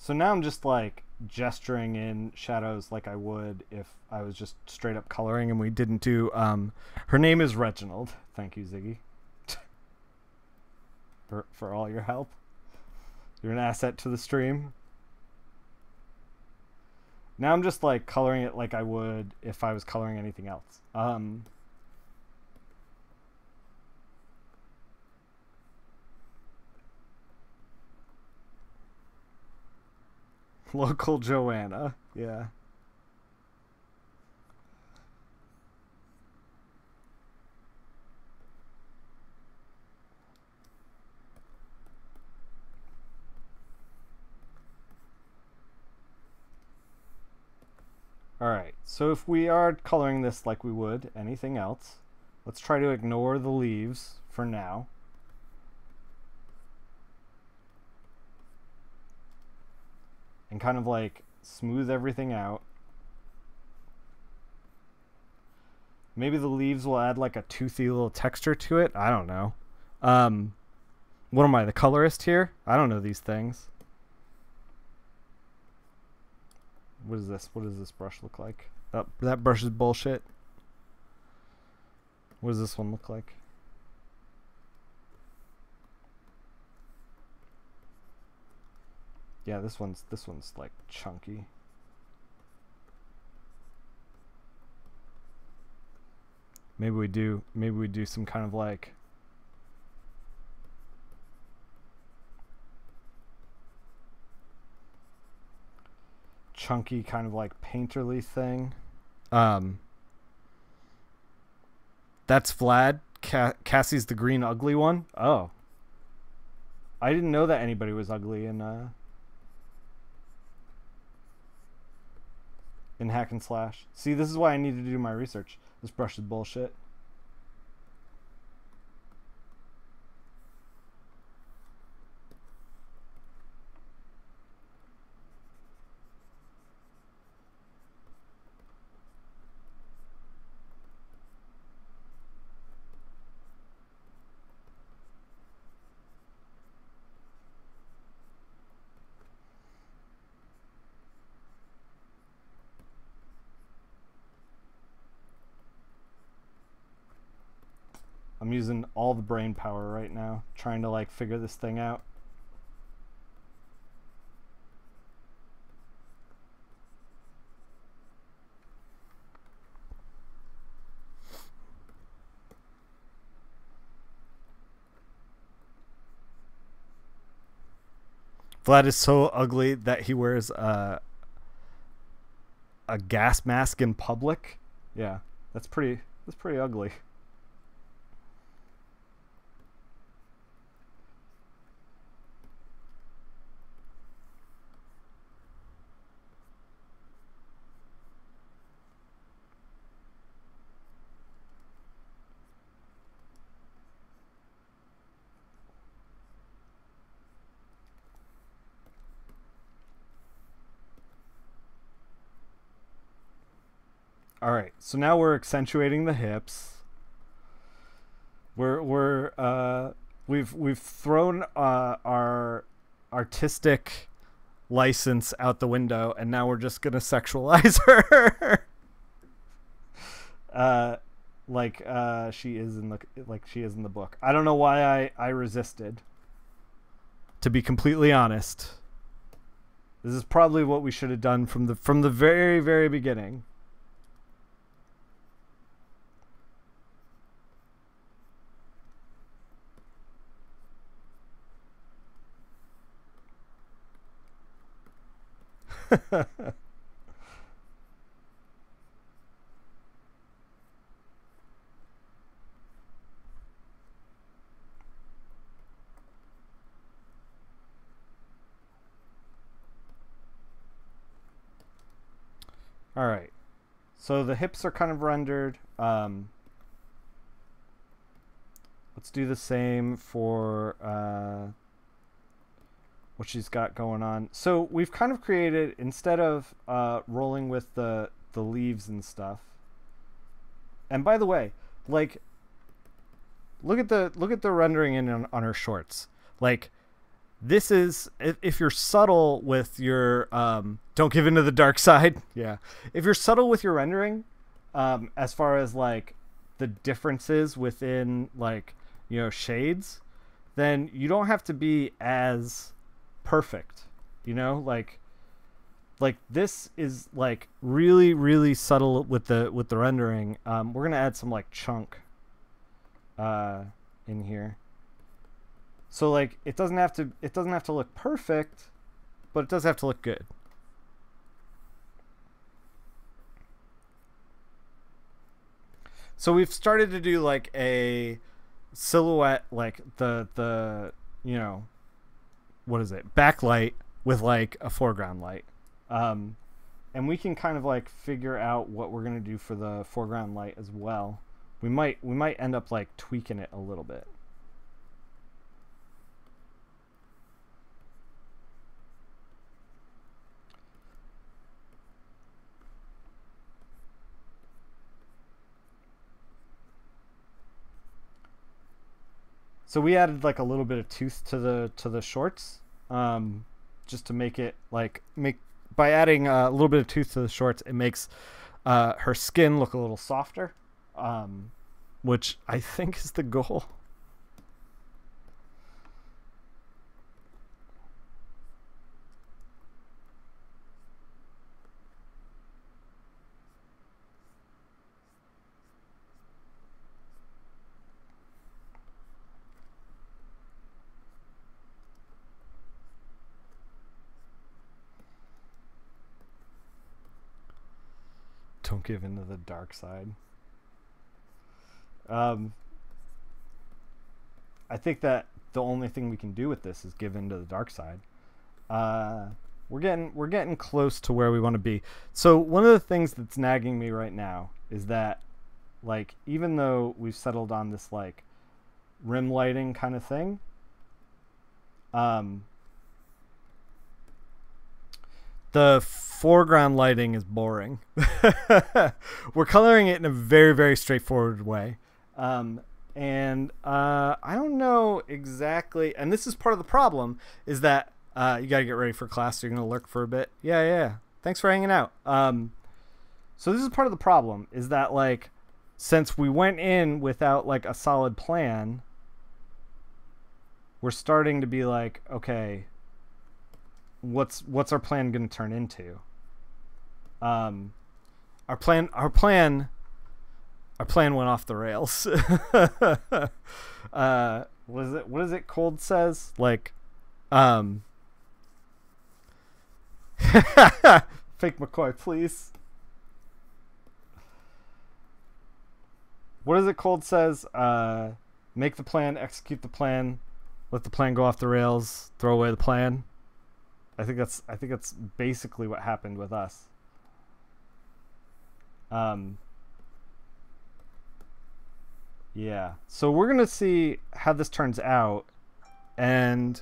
A: So now I'm just like gesturing in shadows like I would if I was just straight up coloring and we didn't do her name is Reginald. Thank you, Ziggy. for all your help. You're an asset to the stream. Now I'm just like coloring it like I would if I was coloring anything else. Local Joanna. Yeah. Alright, so if we are coloring this like we would anything else, let's try to ignore the leaves for now. And kind of like smooth everything out. Maybe the leaves will add like a toothy little texture to it. I don't know. What am I, the colorist here? I don't know these things. What is this? What does this brush look like? That brush is bullshit. What does this one look like? Yeah, this one's like chunky. Maybe we do some kind of like chunky kind of like painterly thing. That's Vlad. Cassie's the green ugly one. Oh. I didn't know that anybody was ugly in Hack and Slash. See, this is why I need to do my research. This brush is bullshit. I'm using all the brain power right now, trying to like figure this thing out. Vlad is so ugly that he wears a gas mask in public. Yeah, that's pretty ugly. All right, so now we're accentuating the hips. We've thrown our artistic license out the window, and now we're just gonna sexualize her, like she is in the book. I don't know why I resisted. To be completely honest, this is probably what we should have done from the very, very beginning. All right, so the hips are kind of rendered. Let's do the same for what she's got going on. So we've kind of created, instead of rolling with the leaves and stuff. And by the way, like, look at the rendering in on her shorts. Like, this is, if you're subtle with your don't give into the dark side. Yeah, if you're subtle with your rendering, as far as like the differences within, like, you know, shades, then you don't have to be as perfect, you know, like this is like really, really subtle with the rendering. We're gonna add some like chunk in here, so like it doesn't have to look perfect, but it does have to look good. So we've started to do like a silhouette, like the you know, what is it, backlight with like a foreground light, and we can kind of like figure out what we're gonna do for the foreground light as well. We might end up like tweaking it a little bit. So we added like a little bit of tooth to the shorts, just to make it like by adding a little bit of tooth to the shorts, it makes her skin look a little softer, which I think is the goal. Don't give into the dark side. I think that the only thing we can do with this is give into the dark side. We're getting close to where we want to be. So one of the things that's nagging me right now is that, like, even though we've settled on this like rim lighting kind of thing, the foreground lighting is boring. We're coloring it in a very, very straightforward way. And I don't know exactly, and this is part of the problem, is that you got to get ready for class, so you're going to lurk for a bit. Yeah. Thanks for hanging out. So this is part of the problem, is that, like, since we went in without like a solid plan, we're starting to be like, okay, what's our plan going to turn into? Our plan went off the rails. What is it Cold says? Like, fake McCoy, please. What is it Cold says? Make the plan, execute the plan, let the plan go off the rails, throw away the plan. I think that's basically what happened with us. Yeah. So we're gonna see how this turns out, and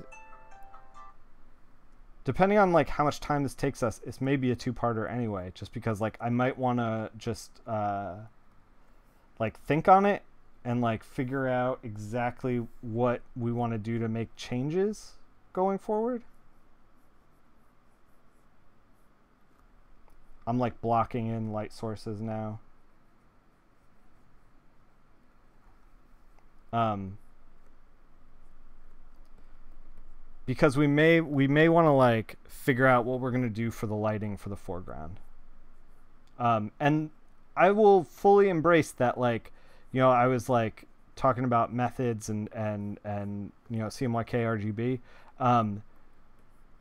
A: depending on like how much time this takes us, it's maybe a two-parter anyway. Just because like I might want to just like think on it and like figure out exactly what we want to do to make changes going forward. I'm like blocking in light sources now. Because we may want to like figure out what we're going to do for the lighting for the foreground. And I will fully embrace that, like, you know, I was like talking about methods and you know, CMYK RGB.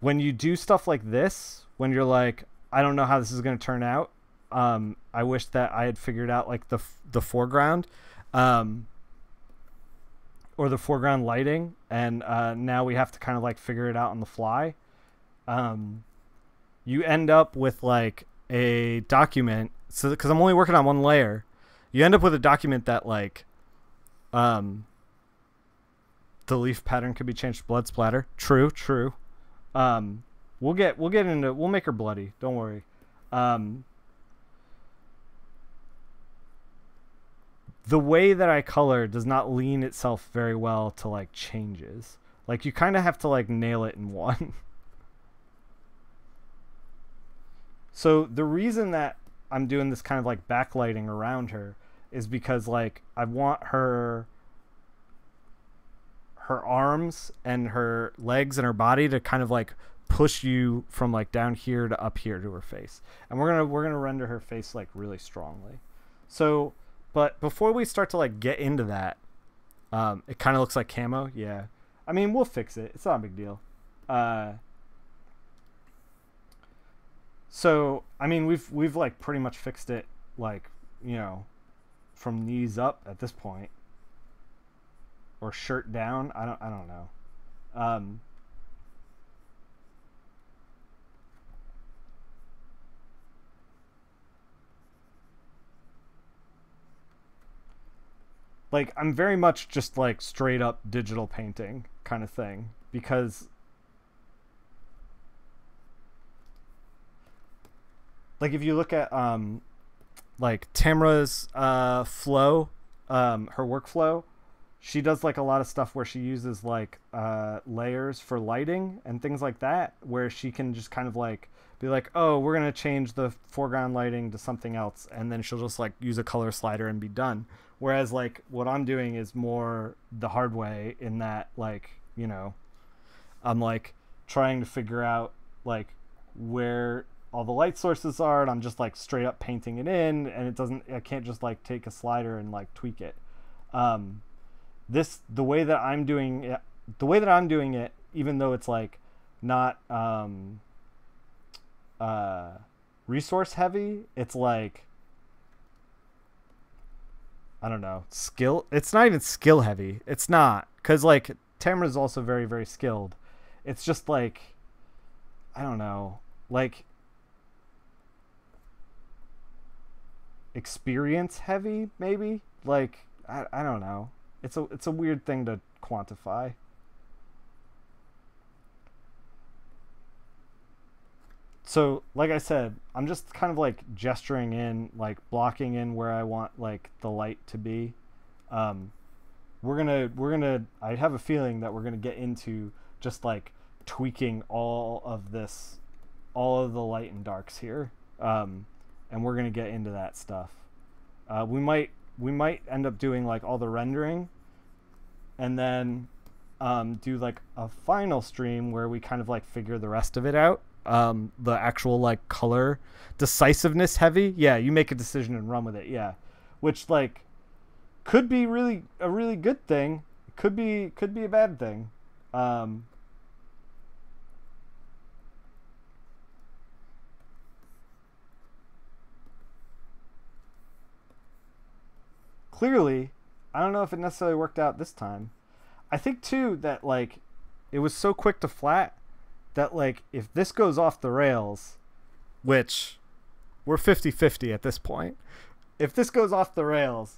A: When you do stuff like this, when you're like, I don't know how this is going to turn out, I wish that I had figured out like the foreground, or the foreground lighting, and now we have to kind of like figure it out on the fly. You end up with like a document, so because I'm only working on one layer, you end up with a document that like the leaf pattern could be changed to blood splatter. True. We'll make her bloody, don't worry. The way that I color does not lean itself very well to like changes. Like you kind of have to like nail it in one. So the reason that I'm doing this kind of like backlighting around her is because like I want her arms and her legs and her body to kind of like push you from like down here to up here to her face. And we're gonna render her face like really strongly. So but before we start to like get into that, it kind of looks like camo. Yeah, I mean, we'll fix it. It's not a big deal. So I mean, we've like pretty much fixed it, like, you know, from knees up at this point, or shirt down. I don't know. Like, I'm very much just like straight up digital painting kind of thing, because like if you look at like Tamra's flow, her workflow, she does like a lot of stuff where she uses like layers for lighting and things like that, where she can just kind of like be like, oh, we're gonna change the foreground lighting to something else, and then she'll just like use a color slider and be done. Whereas like what I'm doing is more the hard way, in that, like, you know, I'm like trying to figure out like where all the light sources are, and I'm just like straight up painting it in, and I can't just like take a slider and like tweak it. The way that I'm doing it, even though it's like not resource heavy, it's like, I don't know, skill. It's not even skill heavy. It's not, because like Tamara's also very, very skilled. It's just like, I don't know, like experience heavy, maybe. Like I don't know. It's a weird thing to quantify. So, like I said, I'm just kind of like gesturing in, like blocking in where I want like the light to be. We're gonna. I have a feeling that we're gonna get into just like tweaking all of the light and darks here, and we're gonna get into that stuff. We might we might end up doing like all the rendering, and then do like a final stream where we kind of like figure the rest of it out. The actual like color decisiveness heavy. Yeah, you make a decision and run with it. Yeah, which like could be really a really good thing. Could be a bad thing. Clearly, I don't know if it necessarily worked out this time. I think too that like it was so quick to flat that like if this goes off the rails, which we're 50-50 at this point. If this goes off the rails,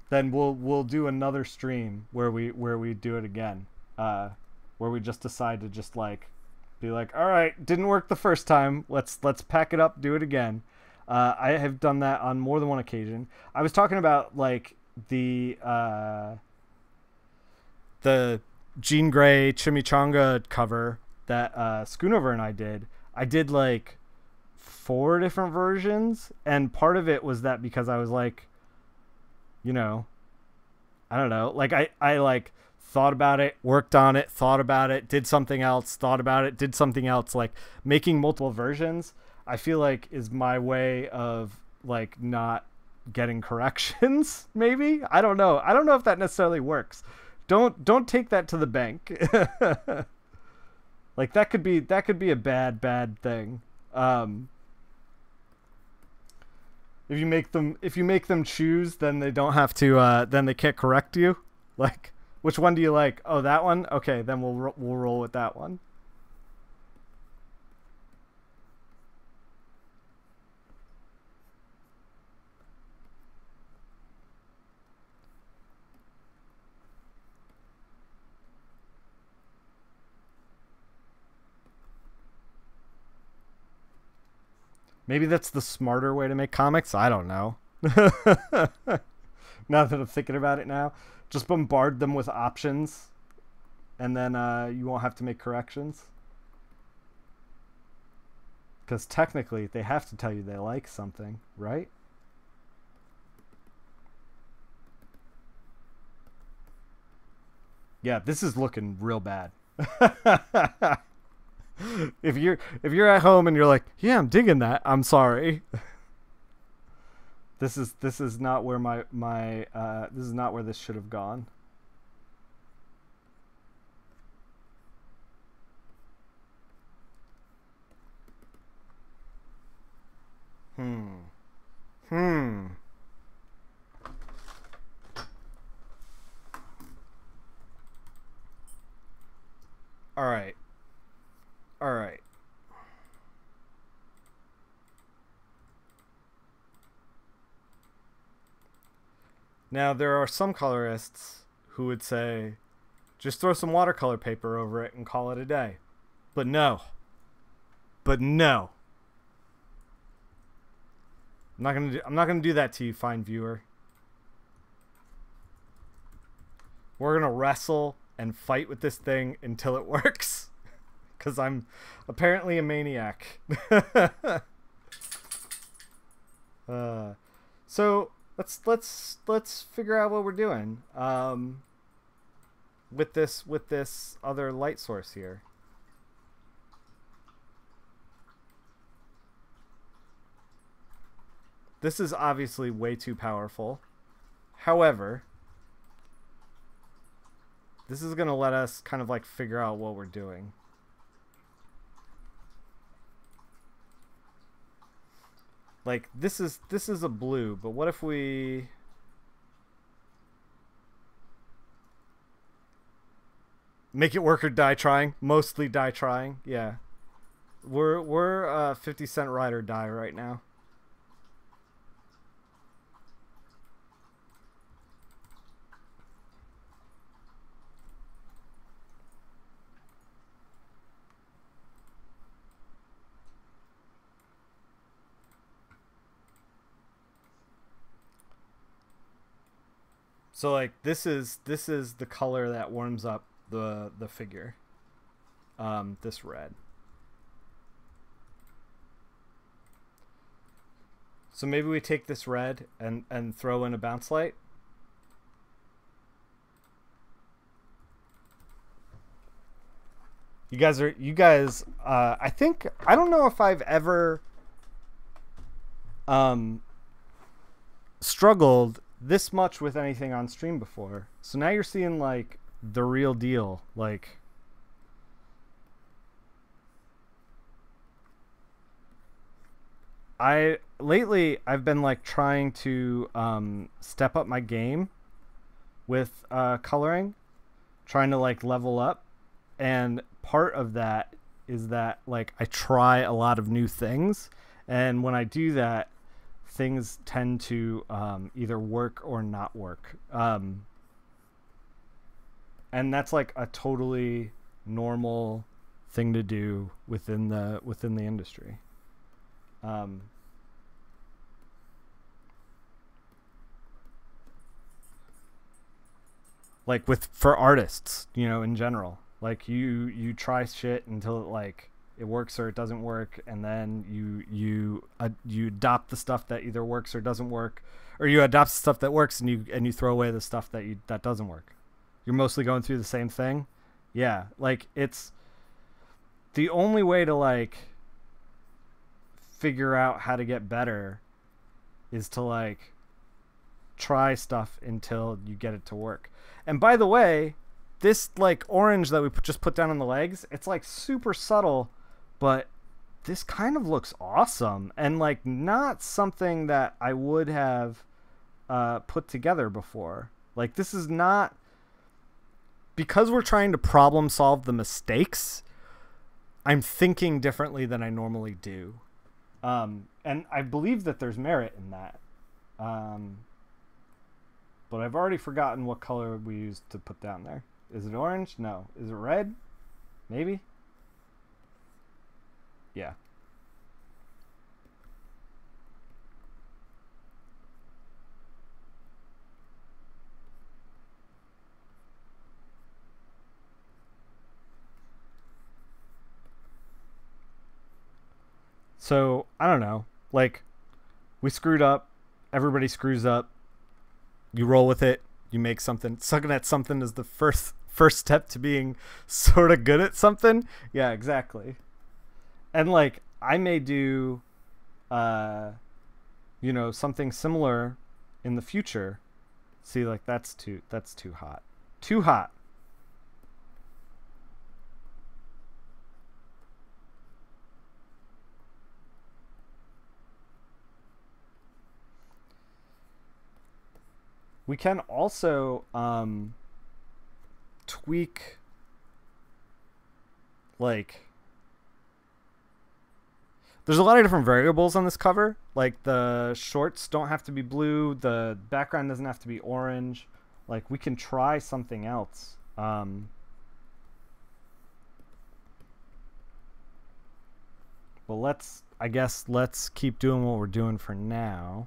A: then we'll do another stream where we do it again. Where we just decide to just like be like, all right, didn't work the first time. Let's pack it up, do it again. I have done that on more than one occasion. I was talking about like the Jean Grey Chimichanga cover that Schoonover and I did. I did like 4 different versions, and part of it was that because I was like, you know, I don't know, like I like thought about it, worked on it, thought about it, did something else, thought about it, did something else. Like making multiple versions, I feel like is my way of like not getting corrections. Maybe, I don't know if that necessarily works. Don't take that to the bank. Like that could be a bad thing. If you make them choose, then they don't have to then they can't correct you. Like, which one do you like? Oh, that one? Okay, then we'll roll with that one. Maybe that's the smarter way to make comics. I don't know. Now that I'm thinking about it now, just bombard them with options, and then you won't have to make corrections. Because technically, they have to tell you they like something, right? Yeah, this is looking real bad. If you're at home and you're like, yeah, I'm digging that, I'm sorry. This is not where this is not where this should have gone. All right. Now, there are some colorists who would say, just throw some watercolor paper over it and call it a day. But no. I'm not gonna do that to you, fine viewer. We're gonna wrestle and fight with this thing until it works. Because I'm apparently a maniac. So let's figure out what we're doing with this other light source here. This is obviously way too powerful. However, this is gonna let us kind of like figure out what we're doing. Like this is a blue, but what if we make it work or die trying? Mostly die trying. Yeah. We're 50 Cent ride or die right now. So like this is the color that warms up the figure. This red. So maybe we take this red and throw in a bounce light. You guys, I think, I don't know if I've ever struggled this much with anything on stream before. So now you're seeing like the real deal. Like, lately I've been like trying to step up my game with coloring, trying to like level up, and part of that is that like I try a lot of new things, and when I do that, things tend to either work or not work, and that's like a totally normal thing to do within the industry. Like for artists, you know, in general, like you try shit until it works or it doesn't work, and then you adopt the stuff that either works or doesn't work, or you adopt the stuff that works and you throw away the stuff that doesn't work. You're mostly going through the same thing. Yeah, like it's the only way to like figure out how to get better is to like try stuff until you get it to work. And by the way, this like orange that we just put down on the legs, it's like super subtle, but this kind of looks awesome, and like not something that I would have put together before. Like, this is not, because we're trying to problem solve the mistakes, I'm thinking differently than I normally do. And I believe that there's merit in that. But I've already forgotten what color we used to put down there. Is it orange? No. Is it red? Maybe? Yeah. So, I don't know. Like, we screwed up. Everybody screws up. You roll with it. You make something. Sucking at something is the first step to being sort of good at something. Yeah, exactly. And like, I may do, you know, something similar in the future. See, like that's too hot. Too hot. We can also tweak, like, there's a lot of different variables on this cover. Like, the shorts don't have to be blue, the background doesn't have to be orange. Like, we can try something else. But let's keep doing what we're doing for now.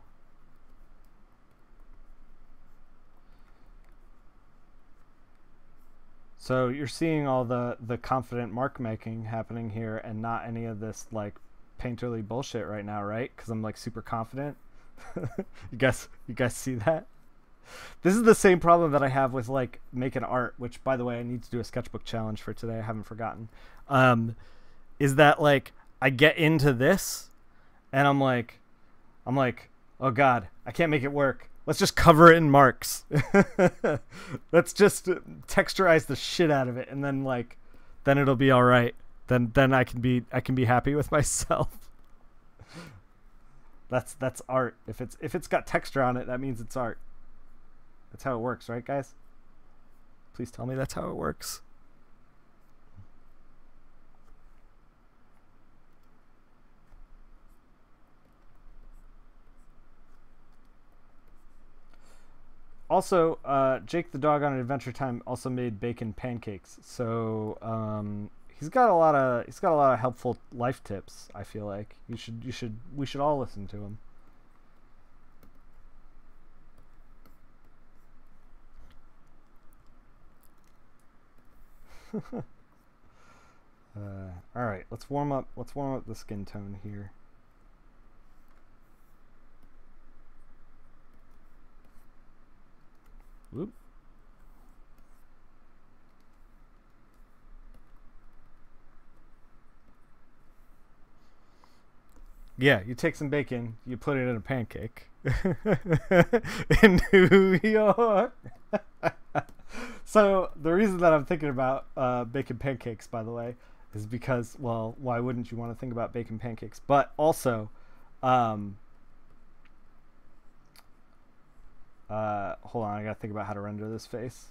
A: So you're seeing all the confident mark making happening here, and not any of this like painterly bullshit right now, right? Because I'm like super confident. You guys see that? This is the same problem that I have with like making art, which by the way I need to do a sketchbook challenge for today. I haven't forgotten. Is that like I get into this, and I'm like, oh god, I can't make it work. Let's just cover it in marks. Let's just texturize the shit out of it, and then then it'll be all right. Then I can be happy with myself. That's art. If it's got texture on it, that means it's art. That's how it works, right, guys? Please tell me that's how it works. Also, Jake the dog on Adventure Time also made bacon pancakes. So he's got a lot of helpful life tips. I feel like we should all listen to him. All right, let's warm up the skin tone here. Whoop. Yeah, you take some bacon, you put it in a pancake. In New York. So the reason that I'm thinking about bacon pancakes, by the way, is because, well, why wouldn't you want to think about bacon pancakes? But also, hold on, I gotta think about how to render this face.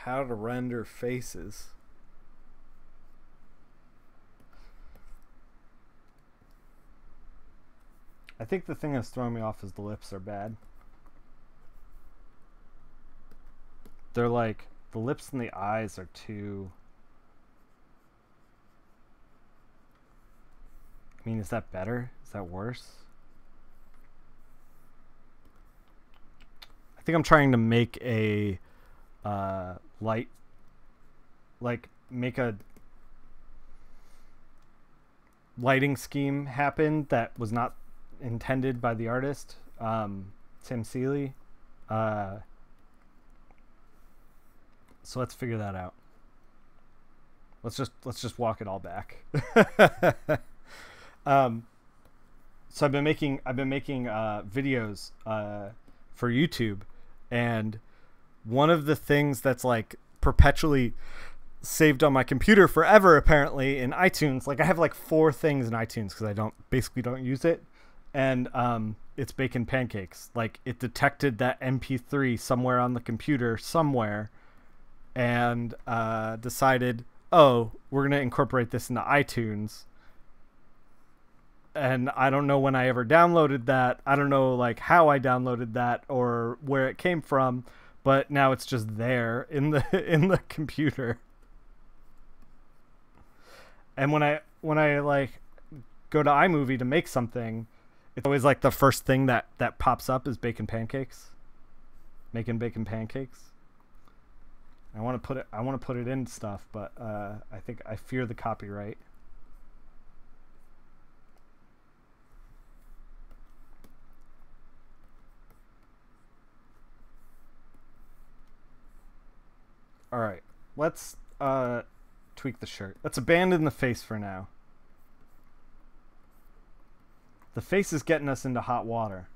A: How to render faces. I think the thing that's throwing me off is the lips are bad. They're like, the lips and the eyes are too... I mean, is that better? Is that worse? I think I'm trying to make a light, like make a lighting scheme happen that was not intended by the artist, Seeley. So let's figure that out. Let's just walk it all back. So I've been making videos for YouTube, and one of the things that's like perpetually saved on my computer forever, apparently, in iTunes, like I have like 4 things in iTunes because I basically don't use it, and it's bacon pancakes. Like, it detected that MP3 somewhere on the computer somewhere, and decided, oh, we're gonna incorporate this into iTunes. And I don't know when I ever downloaded that. I don't know like how I downloaded that or where it came from, but now it's just there in the computer. And when I like go to iMovie to make something, it's always like the first thing that pops up is bacon pancakes. Making bacon pancakes. I want to put it in stuff, but I fear the copyright. All right, let's tweak the shirt. Let's abandon the face for now. The face is getting us into hot water.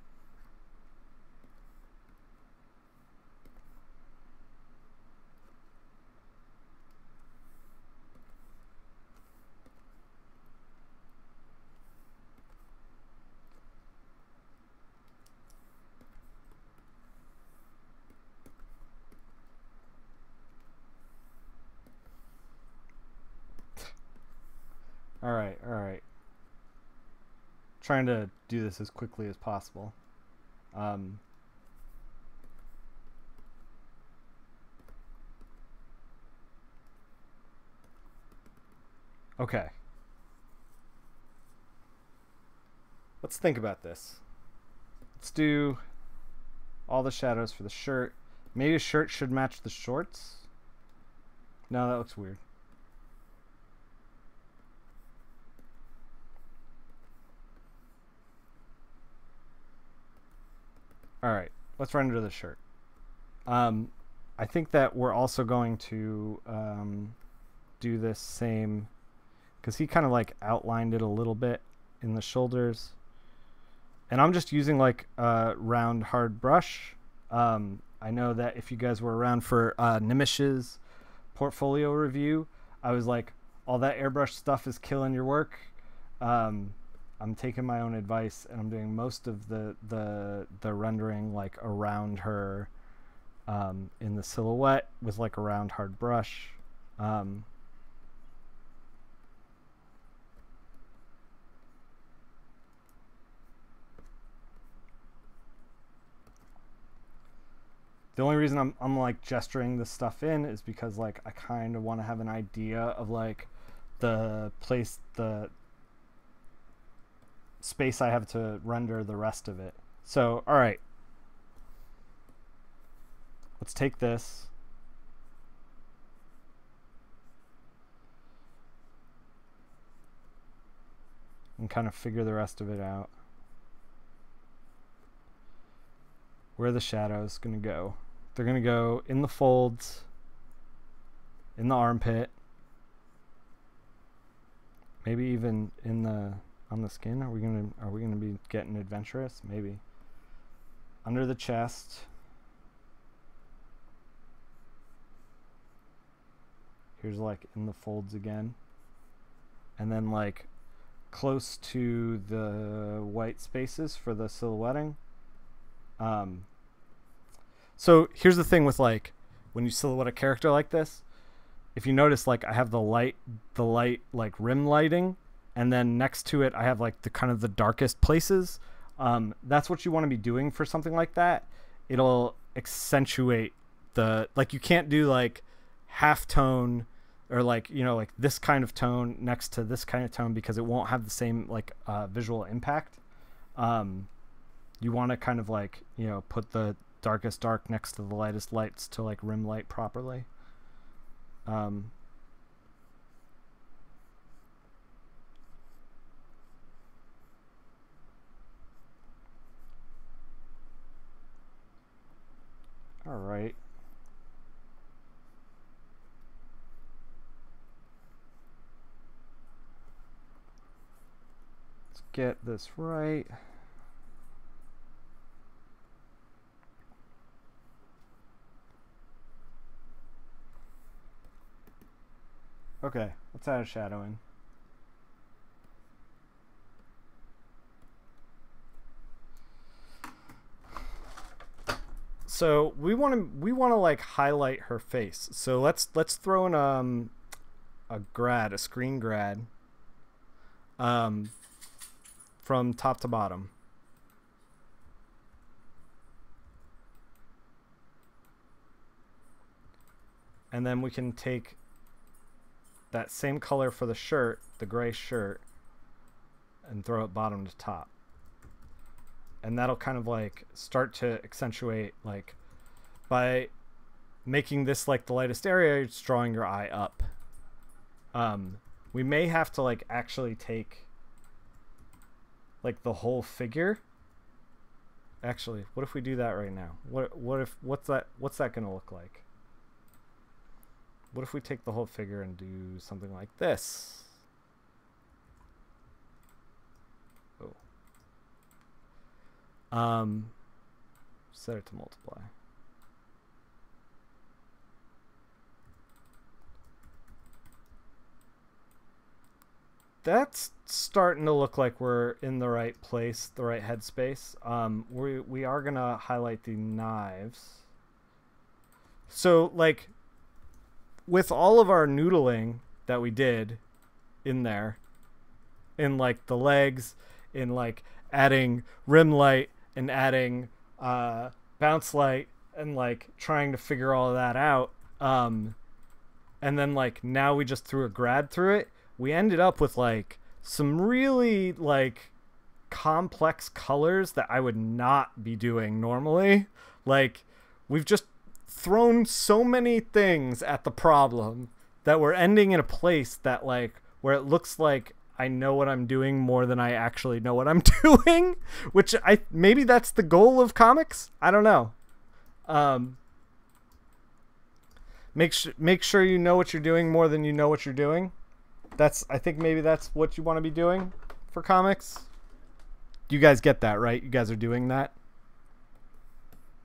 A: All right. Trying to do this as quickly as possible. Okay. Let's think about this. Let's do all the shadows for the shirt. Maybe the shirt should match the shorts. No, that looks weird. All right, let's render the shirt. I think that we're also going to do this same, because he kind of like outlined it a little bit in the shoulders. And I'm just using like a round hard brush. I know that if you guys were around for Nimish's portfolio review, I was like, all that airbrush stuff is killing your work. I'm taking my own advice, and I'm doing most of the rendering like around her in the silhouette with like a round hard brush. The only reason I'm like gesturing this stuff in is because like I kind of want to have an idea of like the space I have to render the rest of it. So, all right. Let's take this. And kind of figure the rest of it out. where are the shadows going to go? They're going to go in the folds, in the armpit, maybe even in the on the skin. Are we gonna be getting adventurous? Maybe. Under the chest. Here's like in the folds again. And then like close to the white spaces for the silhouetting. So here's the thing with like when you silhouette a character like this, if you notice, like I have the light like rim lighting, and then next to it I have like the kind of the darkest places. That's what you want to be doing for something like that. It'll accentuate the, like you can't do like half tone or like, you know, like this kind of tone next to this kind of tone because it won't have the same like visual impact. You want to kind of like, you know, put the darkest dark next to the lightest lights to like rim light properly. All right. Let's get this right. Okay, let's add a shadowing. So we want to like highlight her face. So let's throw in a screen grad from top to bottom. And then we can take that same color for the shirt, the gray shirt, and throw it bottom to top. And that'll kind of like start to accentuate, like by making this like the lightest area, it's drawing your eye up. We may have to like actually take like the whole figure. Actually, what if we do that right now? What's that gonna look like? What if we take the whole figure and do something like this? Oh. Set it to multiply. That's starting to look like we're in the right place, the right headspace. We are gonna highlight the knives. So like with all of our noodling that we did in there, in like the legs, in like adding rim light and adding bounce light and like trying to figure all of that out, and then like now we just threw a grad through it, we ended up with like some really like complex colors that I would not be doing normally. Like we've just thrown so many things at the problem that we're ending in a place that like where it looks like I know what I'm doing more than I actually know what I'm doing, which maybe that's the goal of comics. I don't know. Make sure you know what you're doing more than you know what you're doing. I think maybe that's what you want to be doing for comics. You guys get that, right? You guys are doing that.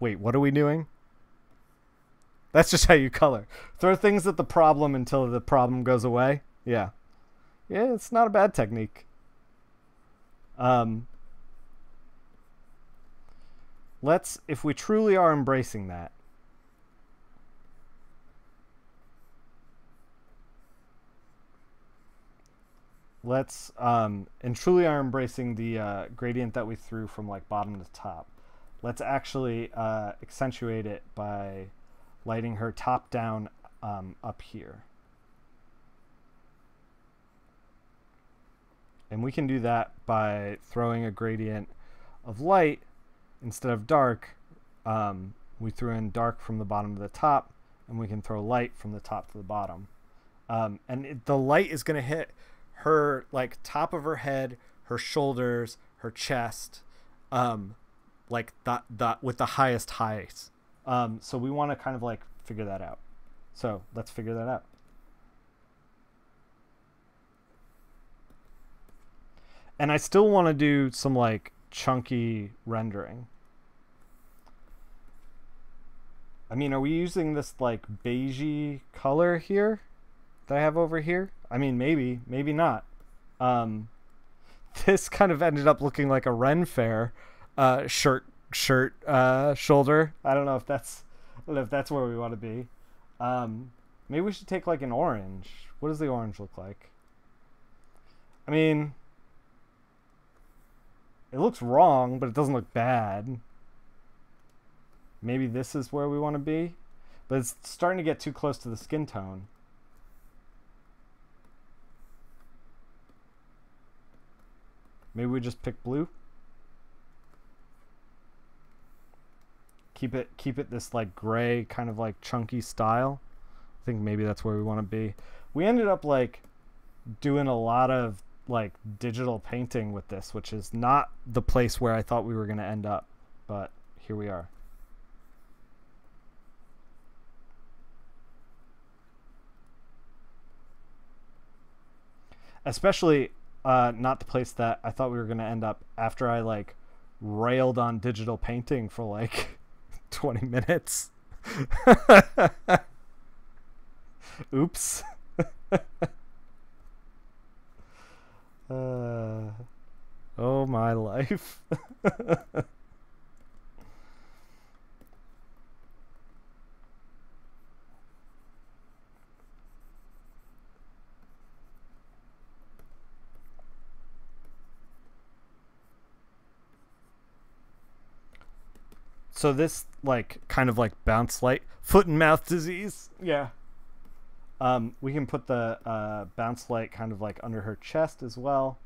A: Wait, what are we doing? That's just how you color. Throw things at the problem until the problem goes away. Yeah. Yeah, it's not a bad technique. If we truly are embracing that, and truly are embracing the gradient that we threw from like bottom to top, let's actually accentuate it by lighting her top down up here. And we can do that by throwing a gradient of light instead of dark. We threw in dark from the bottom to the top, and we can throw light from the top to the bottom. The light is going to hit her like top of her head, her shoulders, her chest, like the with the highest highs. So we want to kind of like figure that out. So let's figure that out. And I still want to do some like chunky rendering. I mean, are we using this like beigey color here that I have over here? I mean, maybe not. This kind of ended up looking like a Ren Fair shirt shoulder. I don't know if that's where we want to be. Maybe we should take like an orange. What does the orange look like? I mean, it looks wrong, but it doesn't look bad. Maybe this is where we want to be, but it's starting to get too close to the skin tone. Maybe we just pick blue. Keep it this like gray kind of like chunky style. I think maybe that's where we want to be. We ended up like doing a lot of like digital painting with this, which is not the place where I thought we were going to end up, but here we are. Especially not the place that I thought we were going to end up after I like railed on digital painting for like 20 minutes. Oops. Oh my life. So this like kind of like bounce light, foot and mouth disease. Yeah. We can put the bounce light kind of like under her chest as well,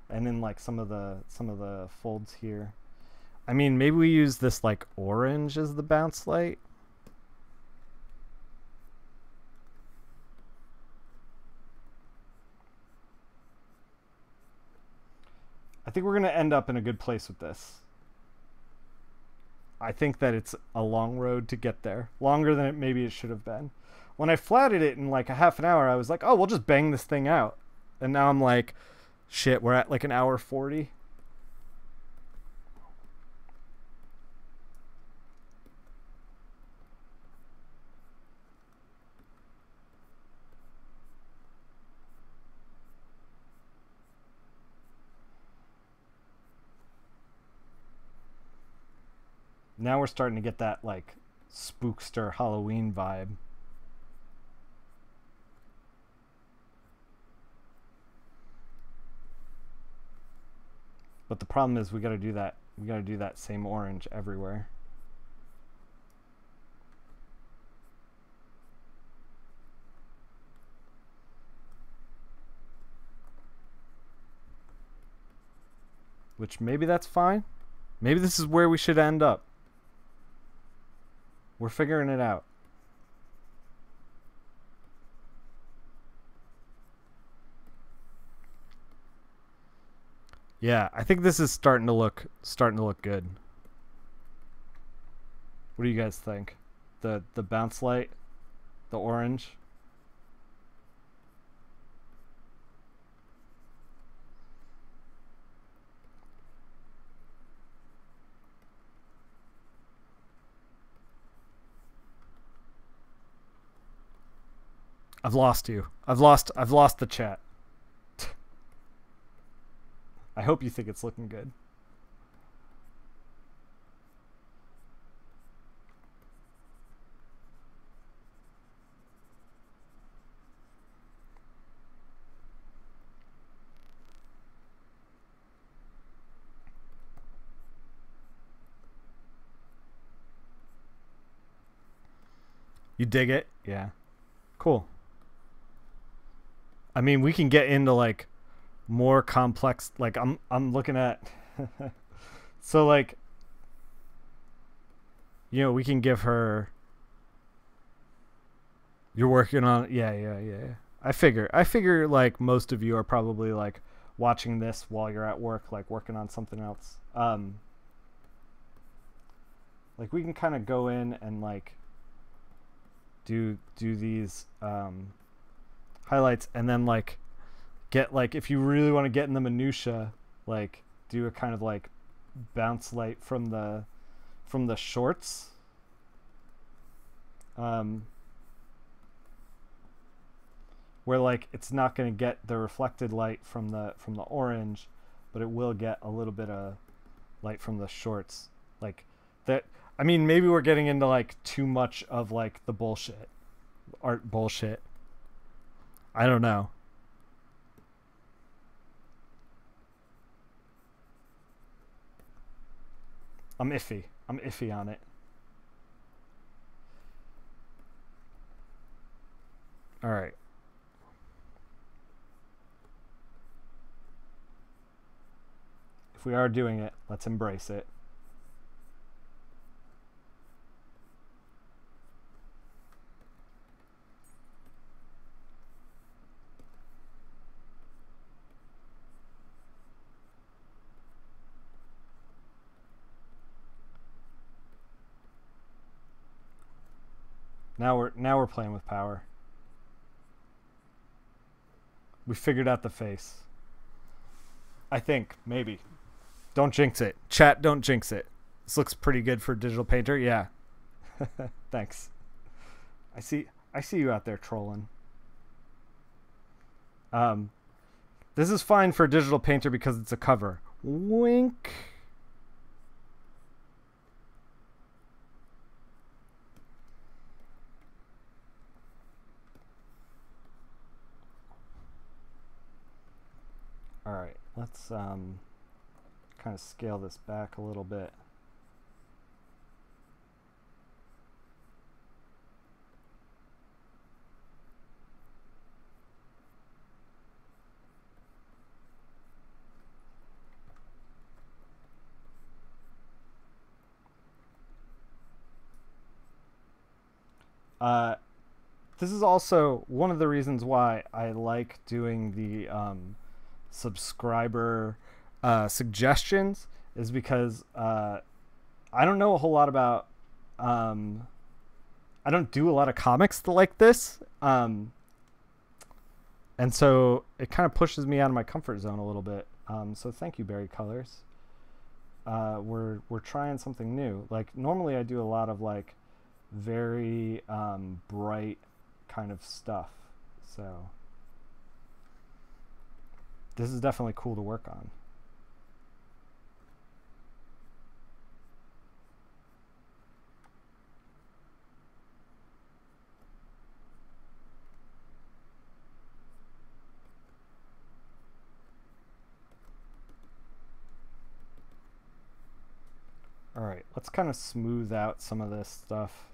A: and then like some of the folds here. I mean, maybe we use this like orange as the bounce light. I think we're gonna end up in a good place with this. I think that it's a long road to get there, longer than maybe it should have been. When I flatted it in like a half an hour, I was like, oh, we'll just bang this thing out. And now I'm like, shit, we're at like an hour 40. Now we're starting to get that like spookster Halloween vibe. But the problem is we got to do that. We got to do that same orange everywhere. Which maybe that's fine. Maybe this is where we should end up. We're figuring it out. Yeah, I think this is starting to look good. What do you guys think? The bounce light, the orange. I've lost you. I've lost the chat. I hope you think it's looking good. You dig it? Yeah. Cool. I mean, we can get into like more complex, like I'm looking at so like, you know, we can give her, you're working on, yeah. I figure like most of you are probably like watching this while you're at work, like working on something else. Like we can kind of go in and like do these highlights, and then like get like, if you really want to get in the minutia, like do a kind of like bounce light from the shorts. Where like it's not going to get the reflected light from the orange, but it will get a little bit of light from the shorts. Like that, I mean, maybe we're getting into like too much of like the art bullshit. I don't know. I'm iffy on it. All right. If we are doing it, let's embrace it. Now we're playing with power. We figured out the face. I think, maybe. Don't jinx it. Chat, don't jinx it. This looks pretty good for Digital Painter. Yeah. Thanks. I see you out there trolling. This is fine for Digital Painter because it's a cover. Wink. All right, let's kind of scale this back a little bit. This is also one of the reasons why I like doing the subscriber suggestions, is because I don't know a whole lot about I don't do a lot of comics like this, and so it kind of pushes me out of my comfort zone a little bit. So thank you, Berry Colors. We're trying something new. Like normally I do a lot of like very bright kind of stuff, so this is definitely cool to work on. All right, let's kind of smooth out some of this stuff.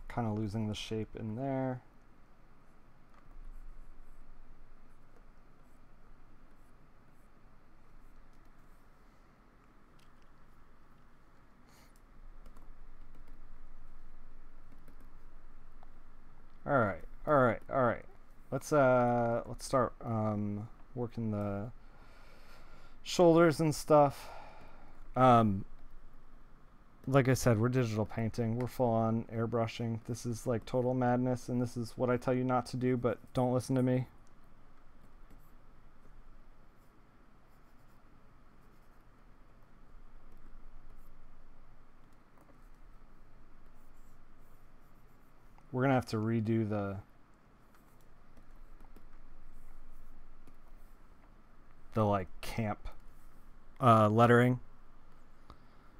A: Kind of losing the shape in there. All right. Let's start working the shoulders and stuff. Like I said, we're digital painting. We're full on airbrushing. This is like total madness, and this is what I tell you not to do, but don't listen to me. We're gonna have to redo the like camp lettering,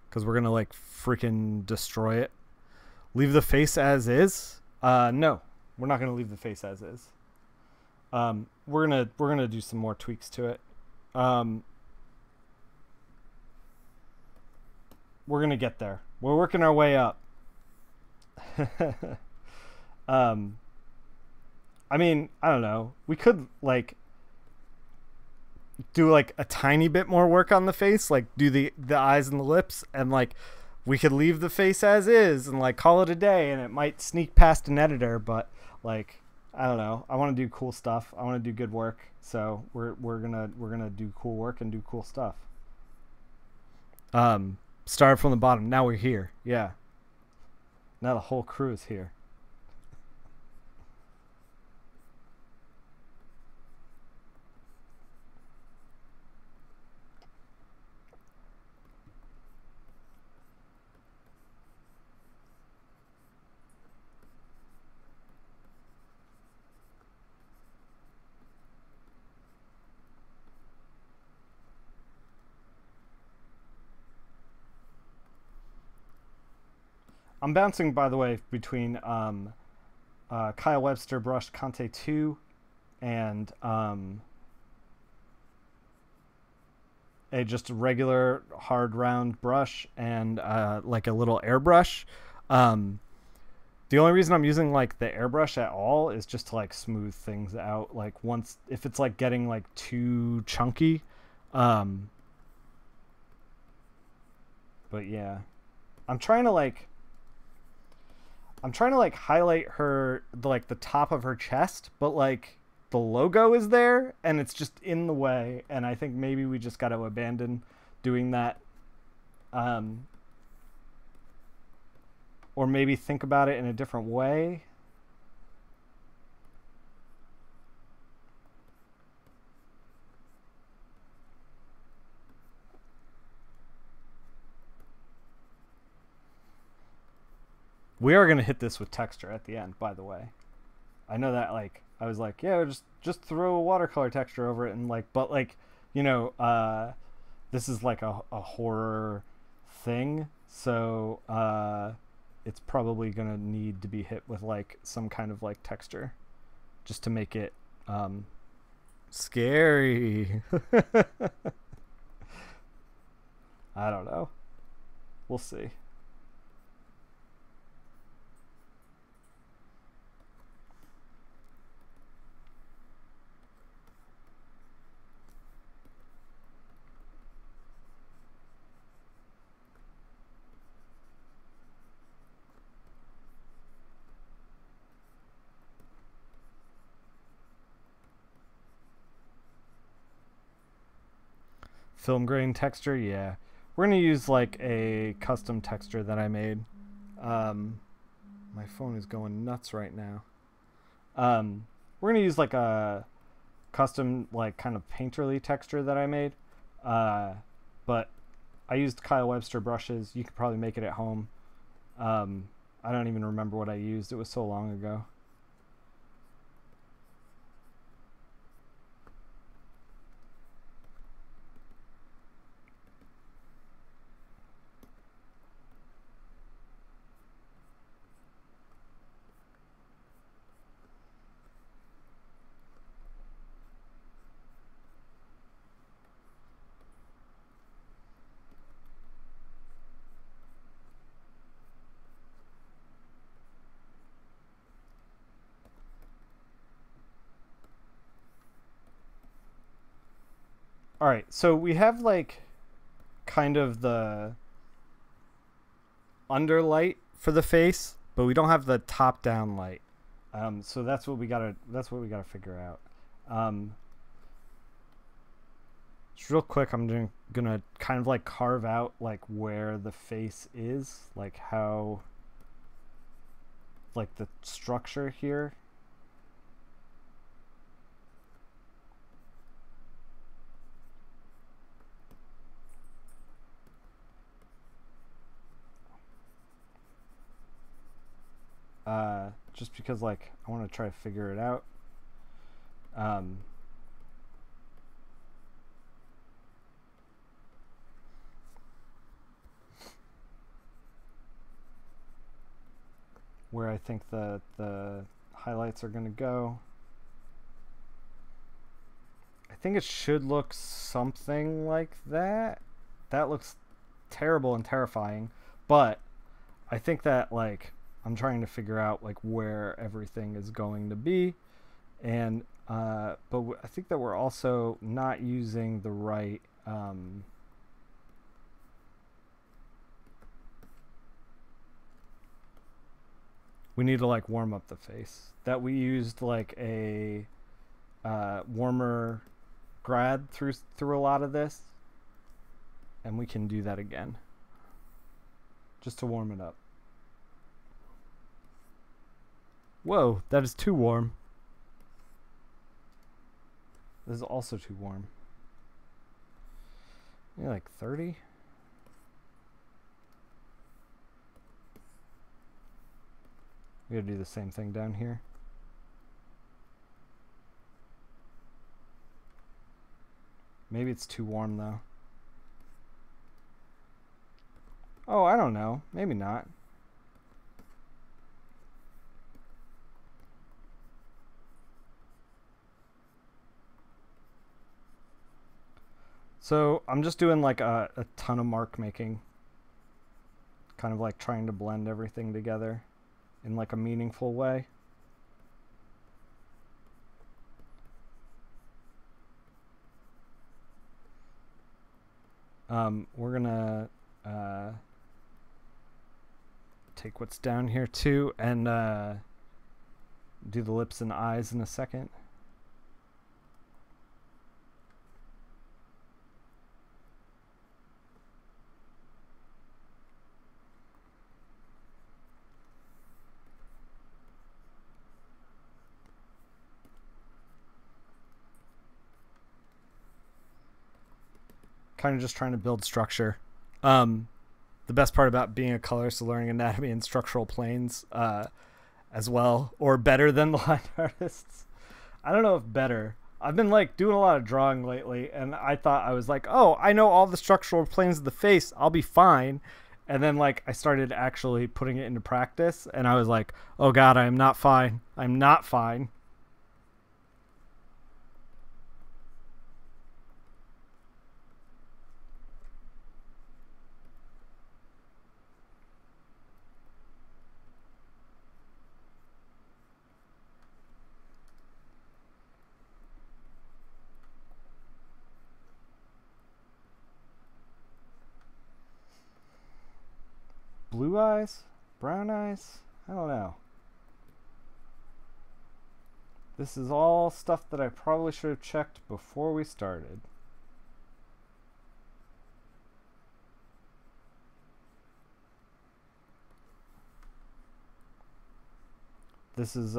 A: because we're gonna like freaking destroy it. Leave the face as is. No, we're not gonna leave the face as is. We're gonna do some more tweaks to it. We're gonna get there. We're working our way up. I mean, I don't know. We could like, do like a tiny bit more work on the face, like do the eyes and the lips, and like we could leave the face as is and like call it a day, and it might sneak past an editor, but like I don't know. I want to do cool stuff. I want to do good work. So we're gonna do cool work and do cool stuff. Start from the bottom. Now we're here. Yeah. Now the whole crew is here. I'm bouncing, by the way, between Kyle Webster brush Conte 2 and a just regular hard round brush and like a little airbrush. The only reason I'm using like the airbrush at all is just to like smooth things out. Like once, if it's like getting like too chunky. But yeah, I'm trying to like highlight her, like the top of her chest, but like the logo is there and it's just in the way. And I think maybe we just got to abandon doing that. Or maybe think about it in a different way. We are going to hit this with texture at the end, by the way. I know that, like, I was like, yeah, just throw a watercolor texture over it, and like, but like, you know, this is like a horror thing, so it's probably gonna need to be hit with like some kind of like texture, just to make it scary. I don't know. We'll see. Film grain texture, yeah. We're gonna use like a custom texture that I made. My phone is going nuts right now. We're gonna use like a custom like kind of painterly texture that I made. But I used Kyle Webster brushes. You could probably make it at home. I don't even remember what I used. It was so long ago. All right, so we have like kind of the under light for the face, but we don't have the top down light. So that's what we gotta figure out. Just real quick, I'm gonna kind of like carve out like where the face is, like how, like the structure here. Just because like I want to try to figure it out. Where I think the highlights are going to go. I think it should look something like that. That looks terrible and terrifying, but I think that like I'm trying to figure out like where everything is going to be, and But I think that we're also not using the right... we need to like warm up the face. That we used like a warmer grad through a lot of this, and we can do that again just to warm it up. Whoa, that is too warm. This is also too warm. Maybe like 30. We gotta do the same thing down here. Maybe it's too warm though. Oh, I don't know. Maybe not. So I'm just doing like a ton of mark making. Kind of like trying to blend everything together in like a meaningful way. We're gonna take what's down here too and do the lips and eyes in a second. Kind of just trying to build structure. The best part about being a colorist is learning anatomy and structural planes as well, or better than the line artists. I don't know if better. I've been like doing a lot of drawing lately, and I thought I was like, oh, I know all the structural planes of the face, I'll be fine. And then like I started actually putting it into practice, and I was like, oh God, I am not fine. I'm not fine. Blue eyes? Brown eyes? I don't know. This is all stuff that I probably should have checked before we started. This is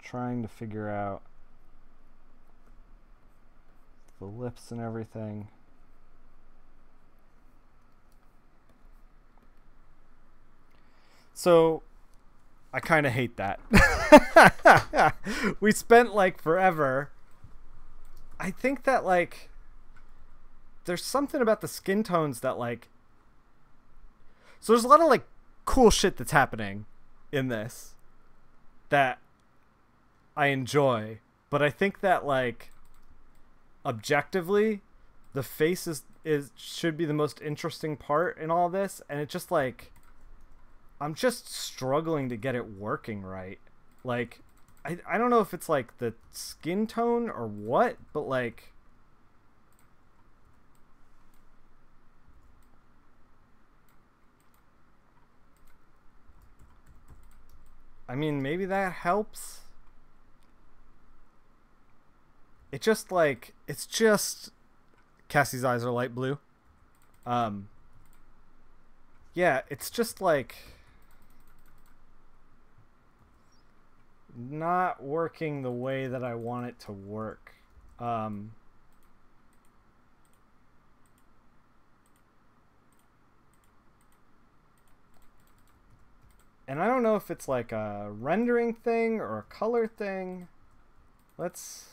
A: trying to figure out the lips and everything. So I kind of hate that. We spent like forever. I think that like there's something about the skin tones that like, so there's a lot of like cool shit that's happening in this that I enjoy, but I think that like objectively the face is should be the most interesting part in all this, and it just like I'm just struggling to get it working right. Like I don't know if it's like the skin tone or what, but like I mean maybe that helps. It just like it's just Cassie's eyes are light blue. Yeah, it's just like not working the way that I want it to work. And I don't know if it's like a rendering thing or a color thing. Let's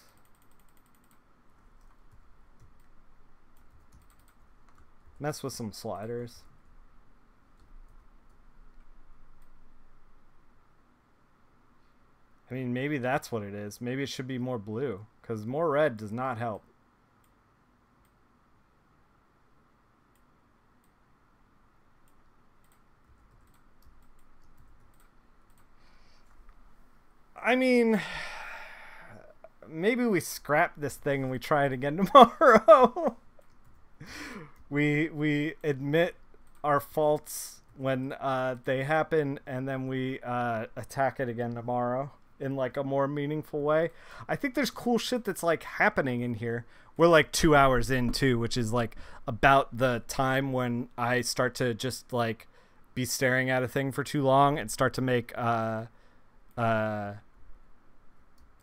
A: mess with some sliders. I mean, maybe that's what it is. Maybe it should be more blue, because more red does not help. I mean, maybe we scrap this thing and we try it again tomorrow. we admit our faults when they happen, and then we attack it again tomorrow in like a more meaningful way. I think there's cool shit that's like happening in here. We're like 2 hours in too, which is like about the time when I start to just like be staring at a thing for too long and start to make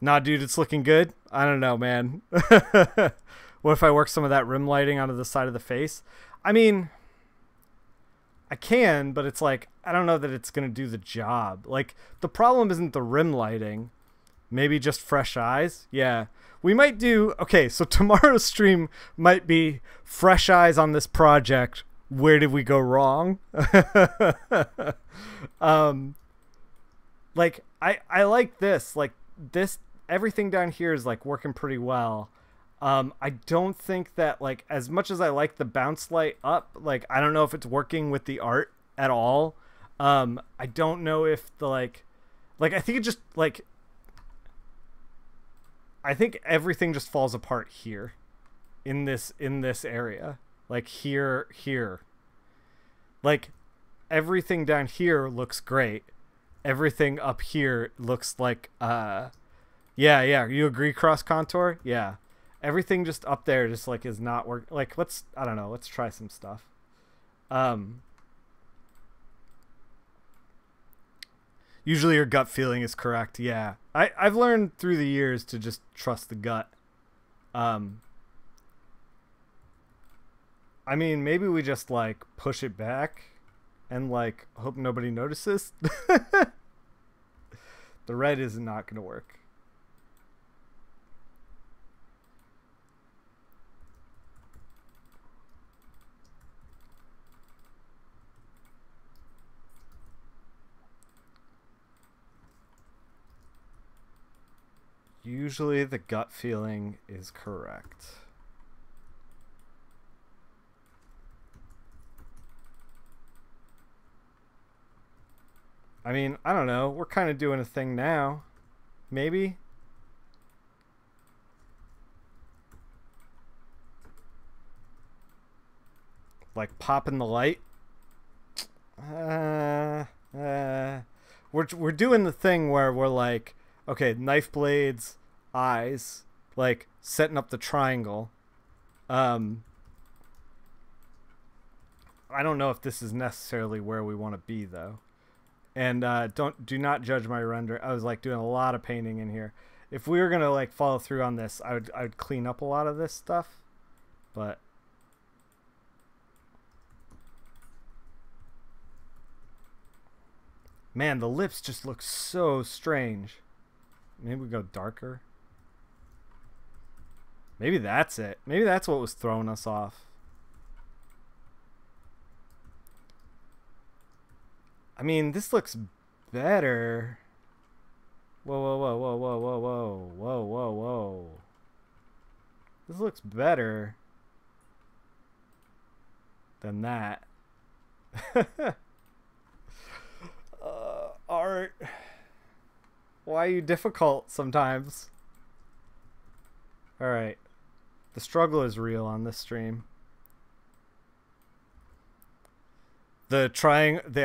A: nah, dude, it's looking good. I don't know, man. What if I work some of that rim lighting onto the side of the face? I mean, I can, but it's like, I don't know that it's going to do the job. Like, the problem isn't the rim lighting. Maybe just fresh eyes. Yeah. We might do, okay, so tomorrow's stream might be fresh eyes on this project. Where did we go wrong? Like, I like this. Like, this, everything down here is, like, working pretty well. I don't think that, like, as much as I like the bounce light up, like, I don't know if it's working with the art at all. I don't know if the, like, I think it just, like, I think everything just falls apart here in this area. Like, here. Like, everything down here looks great. Everything up here looks like, yeah, you agree, cross contour? Yeah. Everything just up there just like is not work. Like, I don't know, let's try some stuff. Usually your gut feeling is correct. Yeah. I've learned through the years to just trust the gut. I mean, maybe we just like push it back and like hope nobody notices. The red is not going to work. Usually the gut feeling is correct. I mean, I don't know. We're kind of doing a thing now. Maybe. Like popping the light. We're doing the thing where we're like, okay, knife blades, eyes, like setting up the triangle. I don't know if this is necessarily where we want to be though. And do not judge my render. I was like doing a lot of painting in here. If we were gonna like follow through on this, I would clean up a lot of this stuff. But man, the lips just look so strange. Maybe we go darker. Maybe that's it. Maybe that's what was throwing us off. I mean, this looks better. Whoa, whoa, whoa, whoa, whoa, whoa, whoa, whoa, whoa, whoa. This looks better than that. Art. Why are you difficult sometimes? Alright. The struggle is real on this stream. The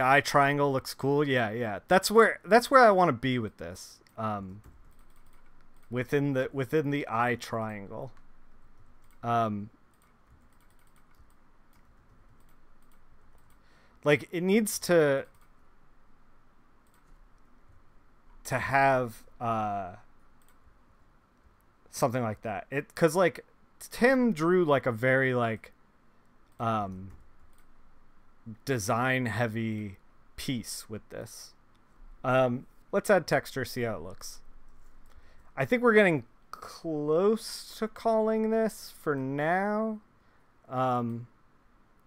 A: eye triangle looks cool. Yeah. That's where I want to be with this. Within the eye triangle. Like it needs to have something like that. Cuz like Tim drew like a very like design heavy piece with this. Let's add texture, see how it looks. I think we're getting close to calling this for now.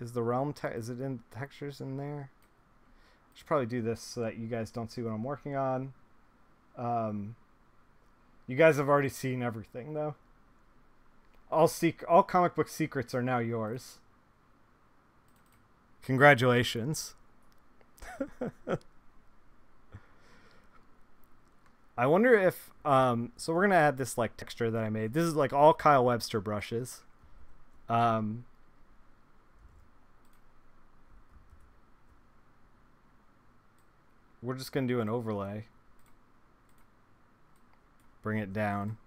A: Is the realm is it in textures in there? I should probably do this so that you guys don't see what I'm working on. You guys have already seen everything though. All comic book secrets are now yours. Congratulations. I wonder if so we're gonna add this like texture that I made. This is like all Kyle Webster brushes. Um, we're just gonna do an overlay. Bring it down.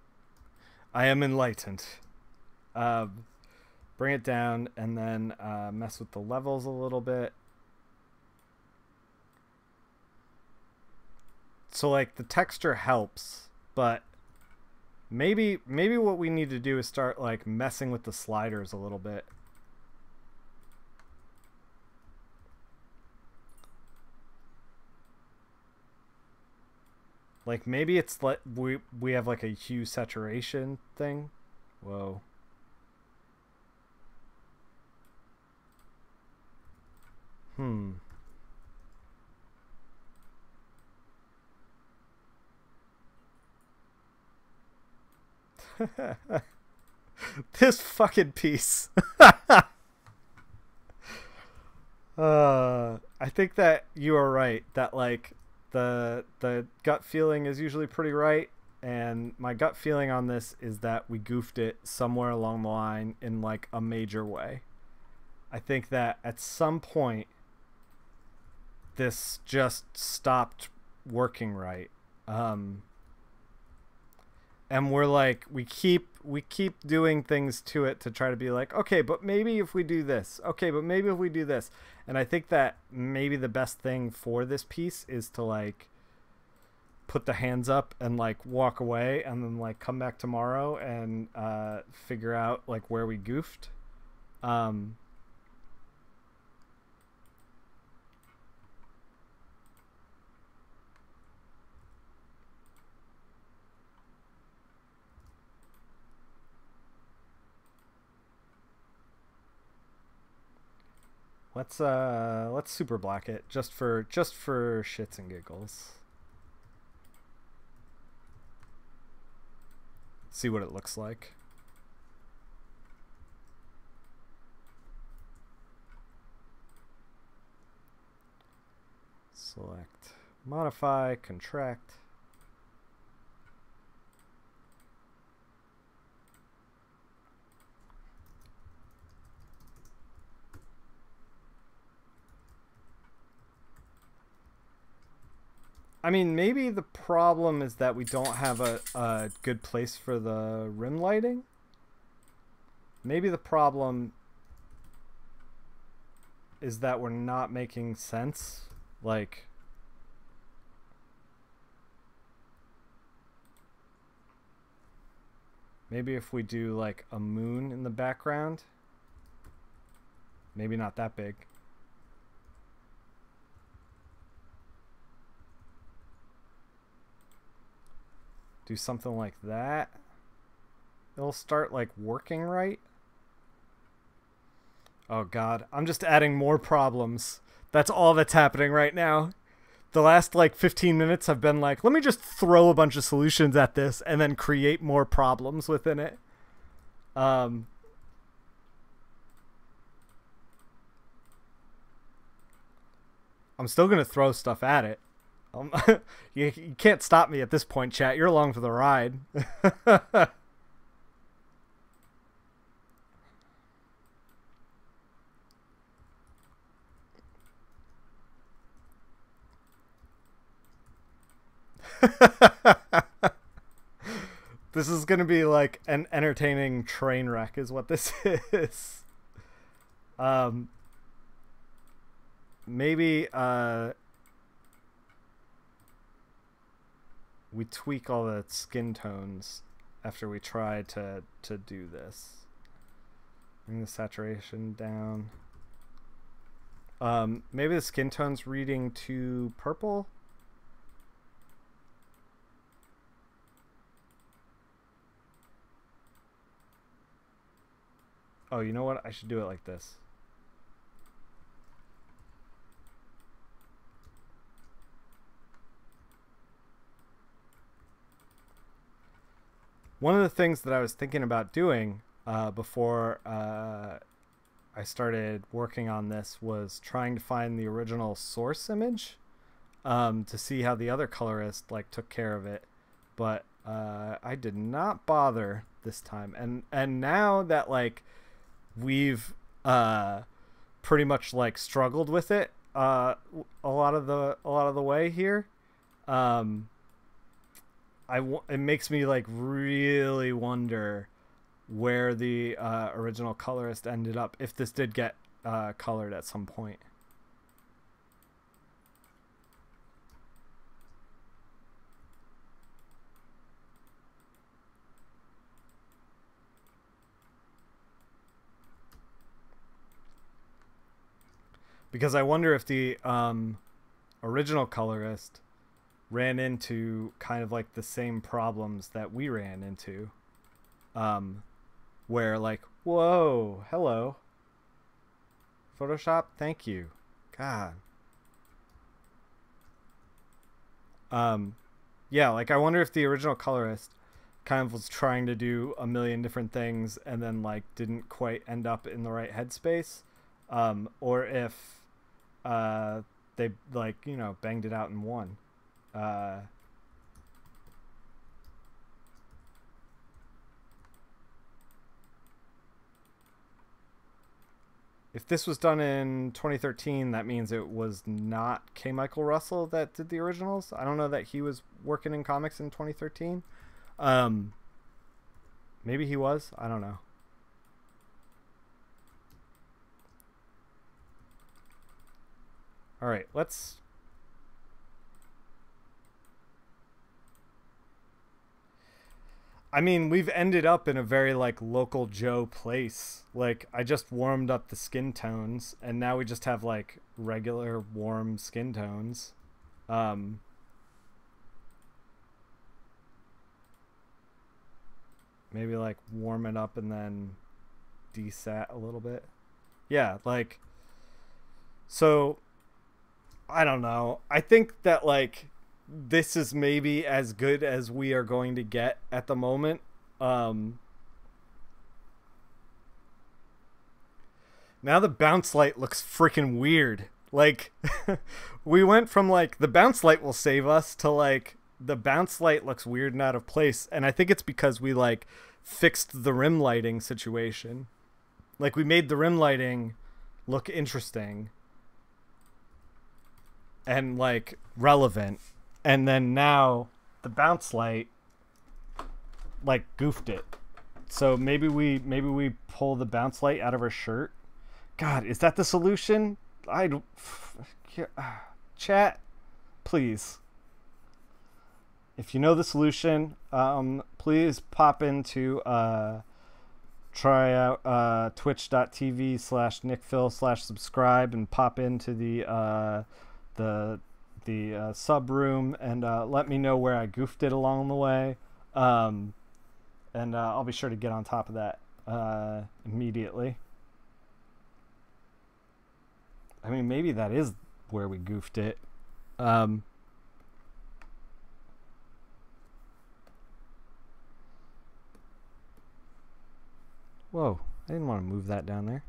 A: I am enlightened. Bring it down and then mess with the levels a little bit. So like the texture helps, but maybe what we need to do is start like messing with the sliders a little bit. Like maybe it's like we have like a hue saturation thing. Whoa. Hmm. This fucking piece. I think that you are right. That like the gut feeling is usually pretty right, and my gut feeling on this is that we goofed it somewhere along the line in like a major way. I think that at some point this just stopped working right. And we're like we keep doing things to it to try to be like, okay, but maybe if we do this, okay, but maybe if we do this. And I think that maybe the best thing for this piece is to like put the hands up and like walk away and then like come back tomorrow and figure out like where we goofed. Let's super black it just for shits and giggles. See what it looks like. Select, modify, contract. I mean, maybe the problem is that we don't have a good place for the rim lighting. Maybe the problem is that we're not making sense. Like, maybe if we do like a moon in the background, maybe not that big. Do something like that. It'll start like working right. Oh god, I'm just adding more problems. That's all that's happening right now. The last like 15 minutes I've been like, let me just throw a bunch of solutions at this and then create more problems within it. I'm still gonna throw stuff at it. You can't stop me at this point, chat. You're along for the ride. This is gonna be like an entertaining train wreck is what this is. Maybe we tweak all the skin tones after we try to do this. Bring the saturation down. Maybe the skin tone's reading too purple. Oh, you know what? I should do it like this. One of the things that I was thinking about doing before I started working on this was trying to find the original source image to see how the other colorist like took care of it. but I did not bother this time. And now that like we've pretty much like struggled with it a lot of the way here, it makes me like really wonder where the original colorist ended up, if this did get colored at some point. Because I wonder if the original colorist ran into kind of like the same problems that we ran into. Where like, whoa, hello. Photoshop, thank you. God. Yeah, like I wonder if the original colorist kind of was trying to do a million different things and then like didn't quite end up in the right headspace. Or if they like, you know, banged it out in one. If this was done in 2013, that means it was not K. Michael Russell that did the originals. I don't know that he was working in comics in 2013. Maybe he was. I don't know. All right, let's... I mean, we've ended up in a very, like, local Joe place. Like, I just warmed up the skin tones, and now we just have, like, regular warm skin tones. Maybe, like, warm it up and then desat a little bit. Yeah, like... So, I don't know. I think that, like... this is maybe as good as we are going to get at the moment. Now the bounce light looks freaking weird. Like, we went from, like, the bounce light will save us to, like, the bounce light looks weird and out of place. And I think it's because we, like, fixed the rim lighting situation. Like, we made the rim lighting look interesting and, like, relevant. And then now the bounce light like goofed it. So maybe we pull the bounce light out of her shirt. God, is that the solution? Chat, please. If you know the solution, please pop into try out twitch.tv/Nickfil/subscribe and pop into the sub room and let me know where I goofed it along the way, and I'll be sure to get on top of that immediately. I mean, maybe that is where we goofed it. Whoa, I didn't want to move that down there.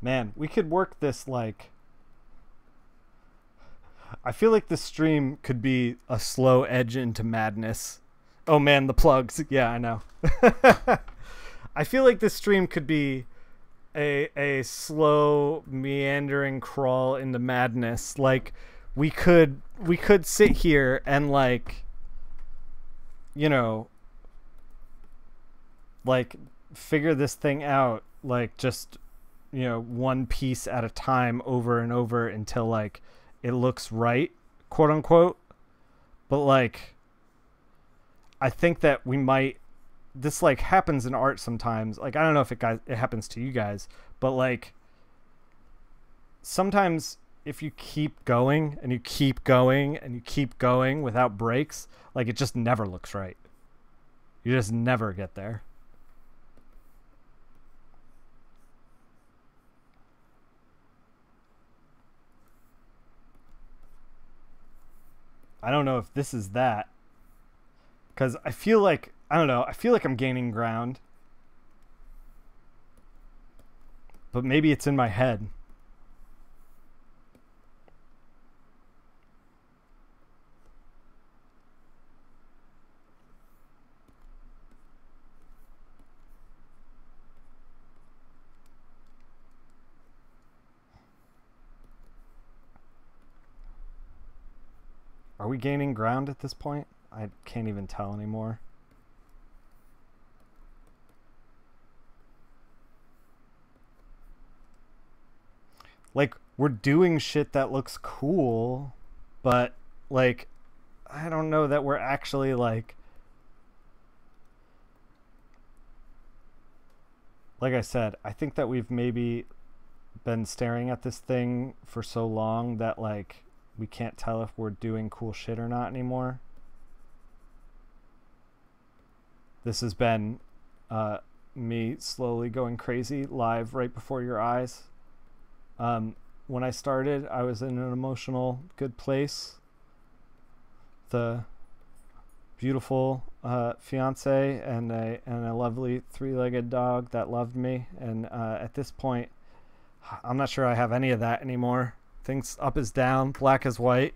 A: Man, we could work this like... I feel like this stream could be a slow edge into madness. Oh man, the plugs. Yeah, I know. I feel like this stream could be a slow meandering crawl into madness. Like we could sit here and like, you know, like figure this thing out, like just, you know, one piece at a time over and over until like it looks right, quote unquote. But like, I think that we might, this like happens in art sometimes. Like, I don't know if it happens to you guys, but like sometimes if you keep going and you keep going and you keep going without breaks, like it just never looks right. You just never get there. I don't know if this is that. Because I feel like, I don't know, I feel like I'm gaining ground. But maybe it's in my head. Are we gaining ground at this point? I can't even tell anymore. Like, we're doing shit that looks cool, but, like, I don't know that we're actually, like I said, I think that we've maybe been staring at this thing for so long that, like, we can't tell if we're doing cool shit or not anymore. This has been me slowly going crazy live right before your eyes. When I started, I was in an emotional good place. The beautiful fiance and a lovely three-legged dog that loved me. And at this point, I'm not sure I have any of that anymore. Things up is down, black is white.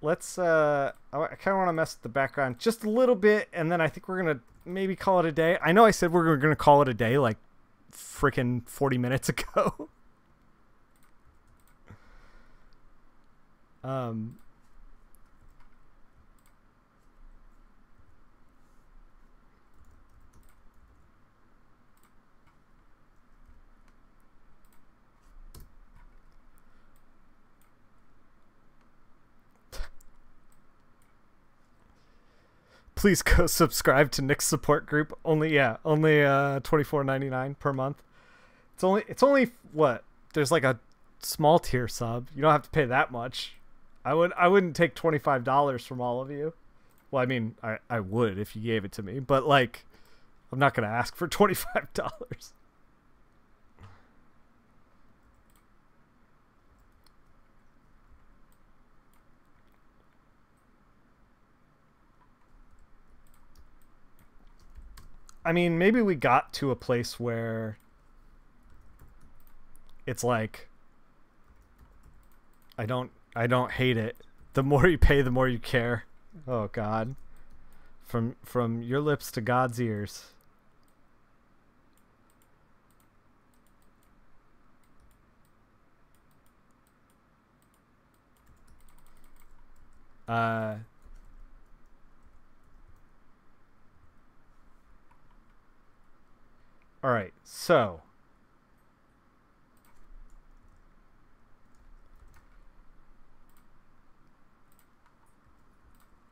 A: Let's I kind of want to mess with the background just a little bit, and then I think we're gonna maybe call it a day. I know I said we're gonna call it a day like freaking 40 minutes ago. Please go subscribe to Nick's support group. Only $24.99 per month. It's only what? There's like a small tier sub. You don't have to pay that much. I wouldn't take $25 from all of you. Well, I mean, I would if you gave it to me, but like, I'm not gonna ask for $25. I mean, maybe we got to a place where it's like, I don't hate it. The more you pay, the more you care. Oh God. From your lips to God's ears. All right, so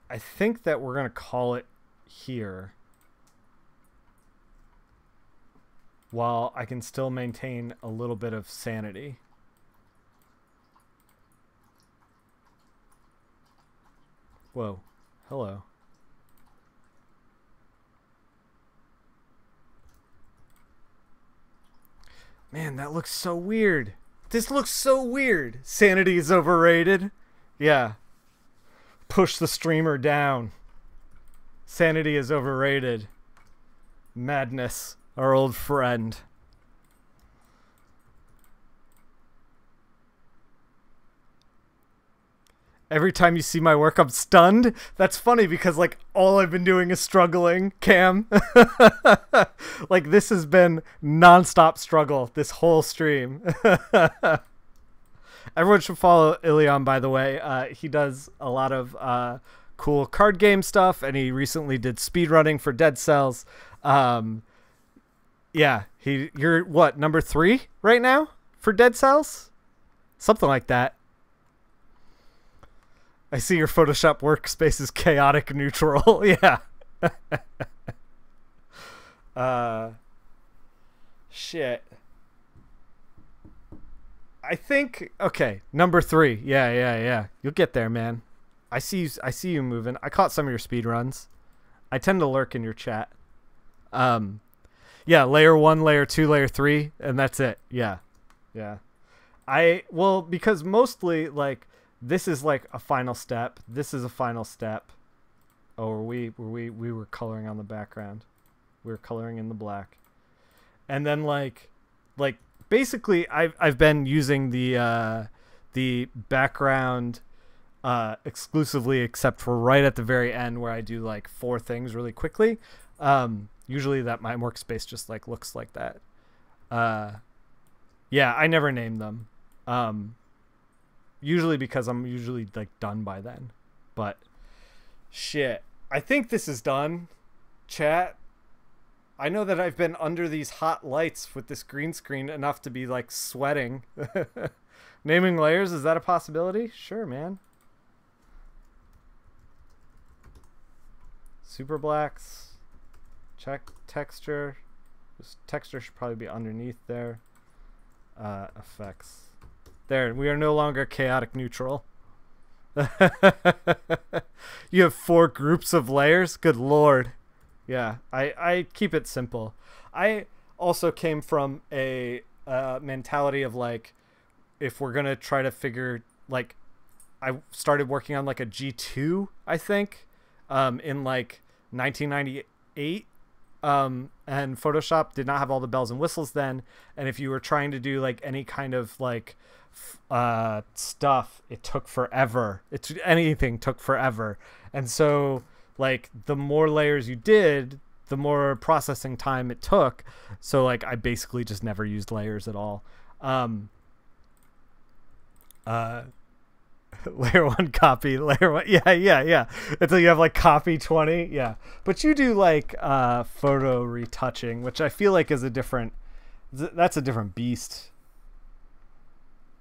A: I think that we're going to call it here while I can still maintain a little bit of sanity. Whoa, hello. Man, that looks so weird. This looks so weird. Sanity is overrated. Yeah. Push the streamer down. Sanity is overrated. Madness, our old friend. Every time you see my work, I'm stunned. That's funny because, like, all I've been doing is struggling, Cam. Like, this has been nonstop struggle this whole stream. Everyone should follow Ilion, by the way. He does a lot of cool card game stuff, and he recently did speedrunning for Dead Cells. Yeah, you're, what, number 3 right now for Dead Cells? Something like that. I see your Photoshop workspace is chaotic neutral. Yeah. Shit. I think okay, number 3. Yeah. You'll get there, man. I see you moving. I caught some of your speed runs. I tend to lurk in your chat. Yeah, layer 1, layer 2, layer 3, and that's it. Yeah. Well, because mostly like this is like a final step. This is a final step. Oh, we were coloring on the background. We were coloring in the black. And then like basically I've been using the background exclusively, except for right at the very end where I do like 4 things really quickly. Usually that my workspace just like looks like that. Yeah, I never name them. Usually because I'm usually like done by then. But shit, I think this is done. Chat. I know that I've been under these hot lights with this green screen enough to be like sweating. Naming layers, is that a possibility? Sure, man. Super blacks. Check texture. This texture should probably be underneath there. Effects. There, we are no longer chaotic neutral. You have 4 groups of layers? Good lord. Yeah, I keep it simple. I also came from a mentality of like, if we're gonna try to figure, like, I started working on like a G2, I think, in like 1998. And Photoshop did not have all the bells and whistles then. And if you were trying to do like any kind of like stuff, it took forever. Anything took forever. And so like the more layers you did, the more processing time it took. So like I basically just never used layers at all. Layer 1 copy, layer 1, yeah, until you have like copy 20. Yeah, but you do like photo retouching, which I feel like is that's a different beast.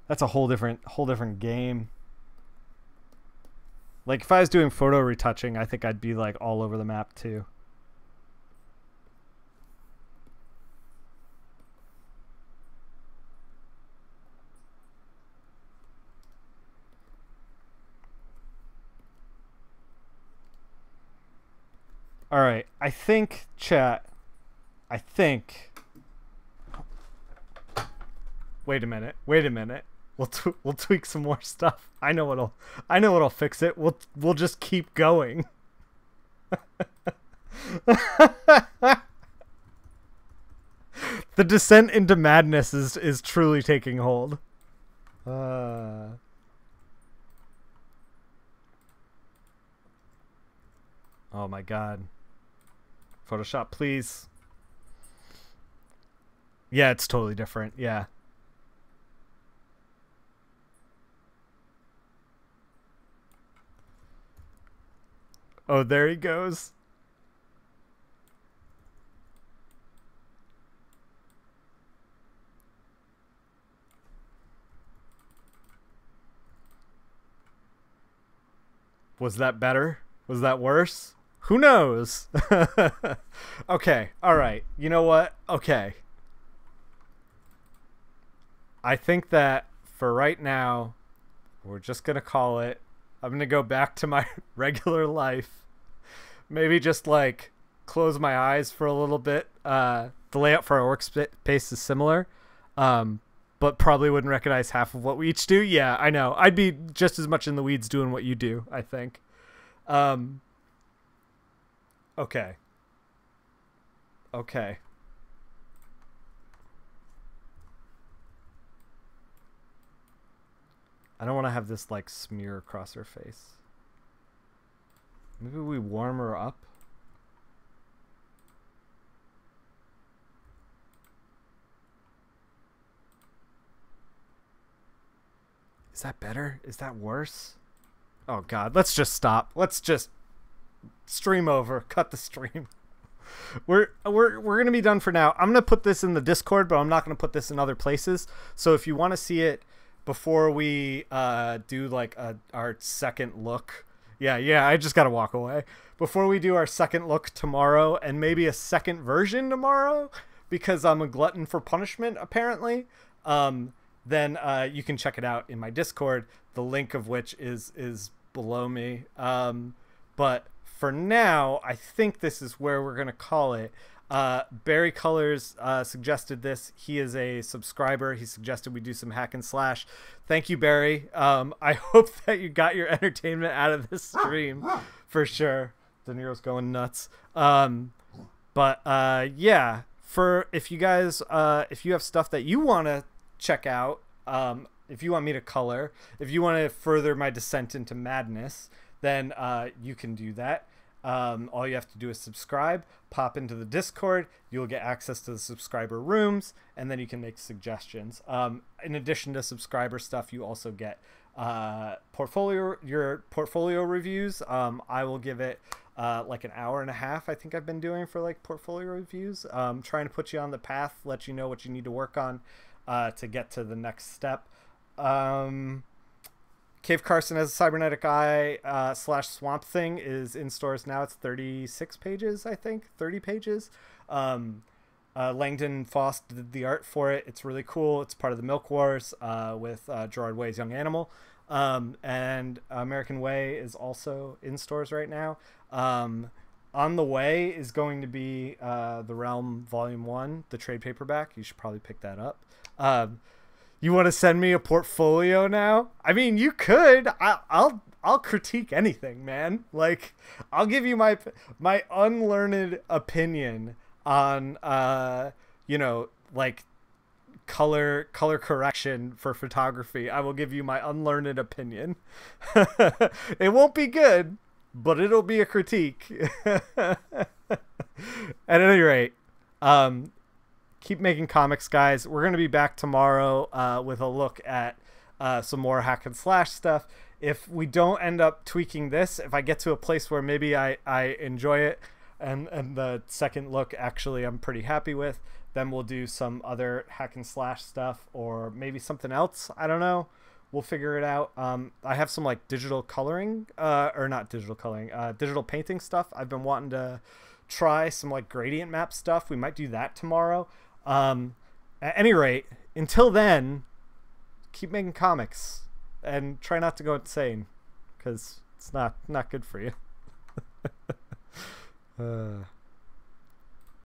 A: That's a whole different game. Like if I was doing photo retouching, I think I'd be like all over the map too. All right, I think, chat, wait a minute. We'll tweak some more stuff. I know what'll fix it. We'll just keep going. The descent into madness is truly taking hold. Oh my god. Photoshop, please. Yeah, it's totally different. Yeah. Oh, there he goes. Was that better? Was that worse? Who knows? Okay, all right. You know what? Okay. I think that for right now, we're just going to call it. I'm going to go back to my regular life. Maybe just like close my eyes for a little bit. The layout for our workspace is similar, but probably wouldn't recognize half of what we each do. Yeah, I know. I'd be just as much in the weeds doing what you do, I think. Okay. I don't want to have this like smear across her face. Maybe we warm her up. Is that better? Is that worse? Oh god, let's just stop. Let's just stream over. Cut the stream. We're gonna be done for now. I'm gonna put this in the Discord, but I'm not gonna put this in other places. So if you want to see it before we do like our second look, yeah, I just gotta walk away. Before we do our second look tomorrow, and maybe a second version tomorrow, because I'm a glutton for punishment, apparently, then you can check it out in my Discord, the link of which is below me. But for now, I think this is where we're going to call it. Barry Colors suggested this. He is a subscriber. He suggested we do some hack and slash. Thank you, Barry. I hope that you got your entertainment out of this stream for sure. De Niro's going nuts. But yeah, for if you guys if you have stuff that you want to check out, if you want me to color, if you want to further my descent into madness, then you can do that. All you have to do is subscribe, pop into the Discord, you'll get access to the subscriber rooms, and then you can make suggestions. In addition to subscriber stuff, you also get your portfolio reviews. I will give it like an hour and a half. I think I've been doing for like portfolio reviews, trying to put you on the path, let you know what you need to work on to get to the next step. Cave Carson as a Cybernetic Eye / Swamp Thing is in stores now. It's 36 pages, I think, 30 pages. Langdon Foss did the art for it. It's really cool. It's part of the Milk Wars with Gerard Way's Young Animal. And American Way is also in stores right now. On the way is going to be The Realm Volume 1, the trade paperback. You should probably pick that up. You want to send me a portfolio now? I mean, you could. I'll critique anything, man. Like, I'll give you my unlearned opinion on you know, like color correction for photography. I will give you my unlearned opinion. It won't be good, but it'll be a critique. At any rate, keep making comics, guys. We're going to be back tomorrow with a look at some more hack and slash stuff. If we don't end up tweaking this, if I get to a place where maybe I enjoy it and the second look actually I'm pretty happy with, then we'll do some other hack and slash stuff or maybe something else. I don't know. We'll figure it out. I have some like digital coloring or not digital coloring, digital painting stuff. I've been wanting to try some like gradient map stuff. We might do that tomorrow. At any rate, until then, keep making comics and try not to go insane because it's not good for you.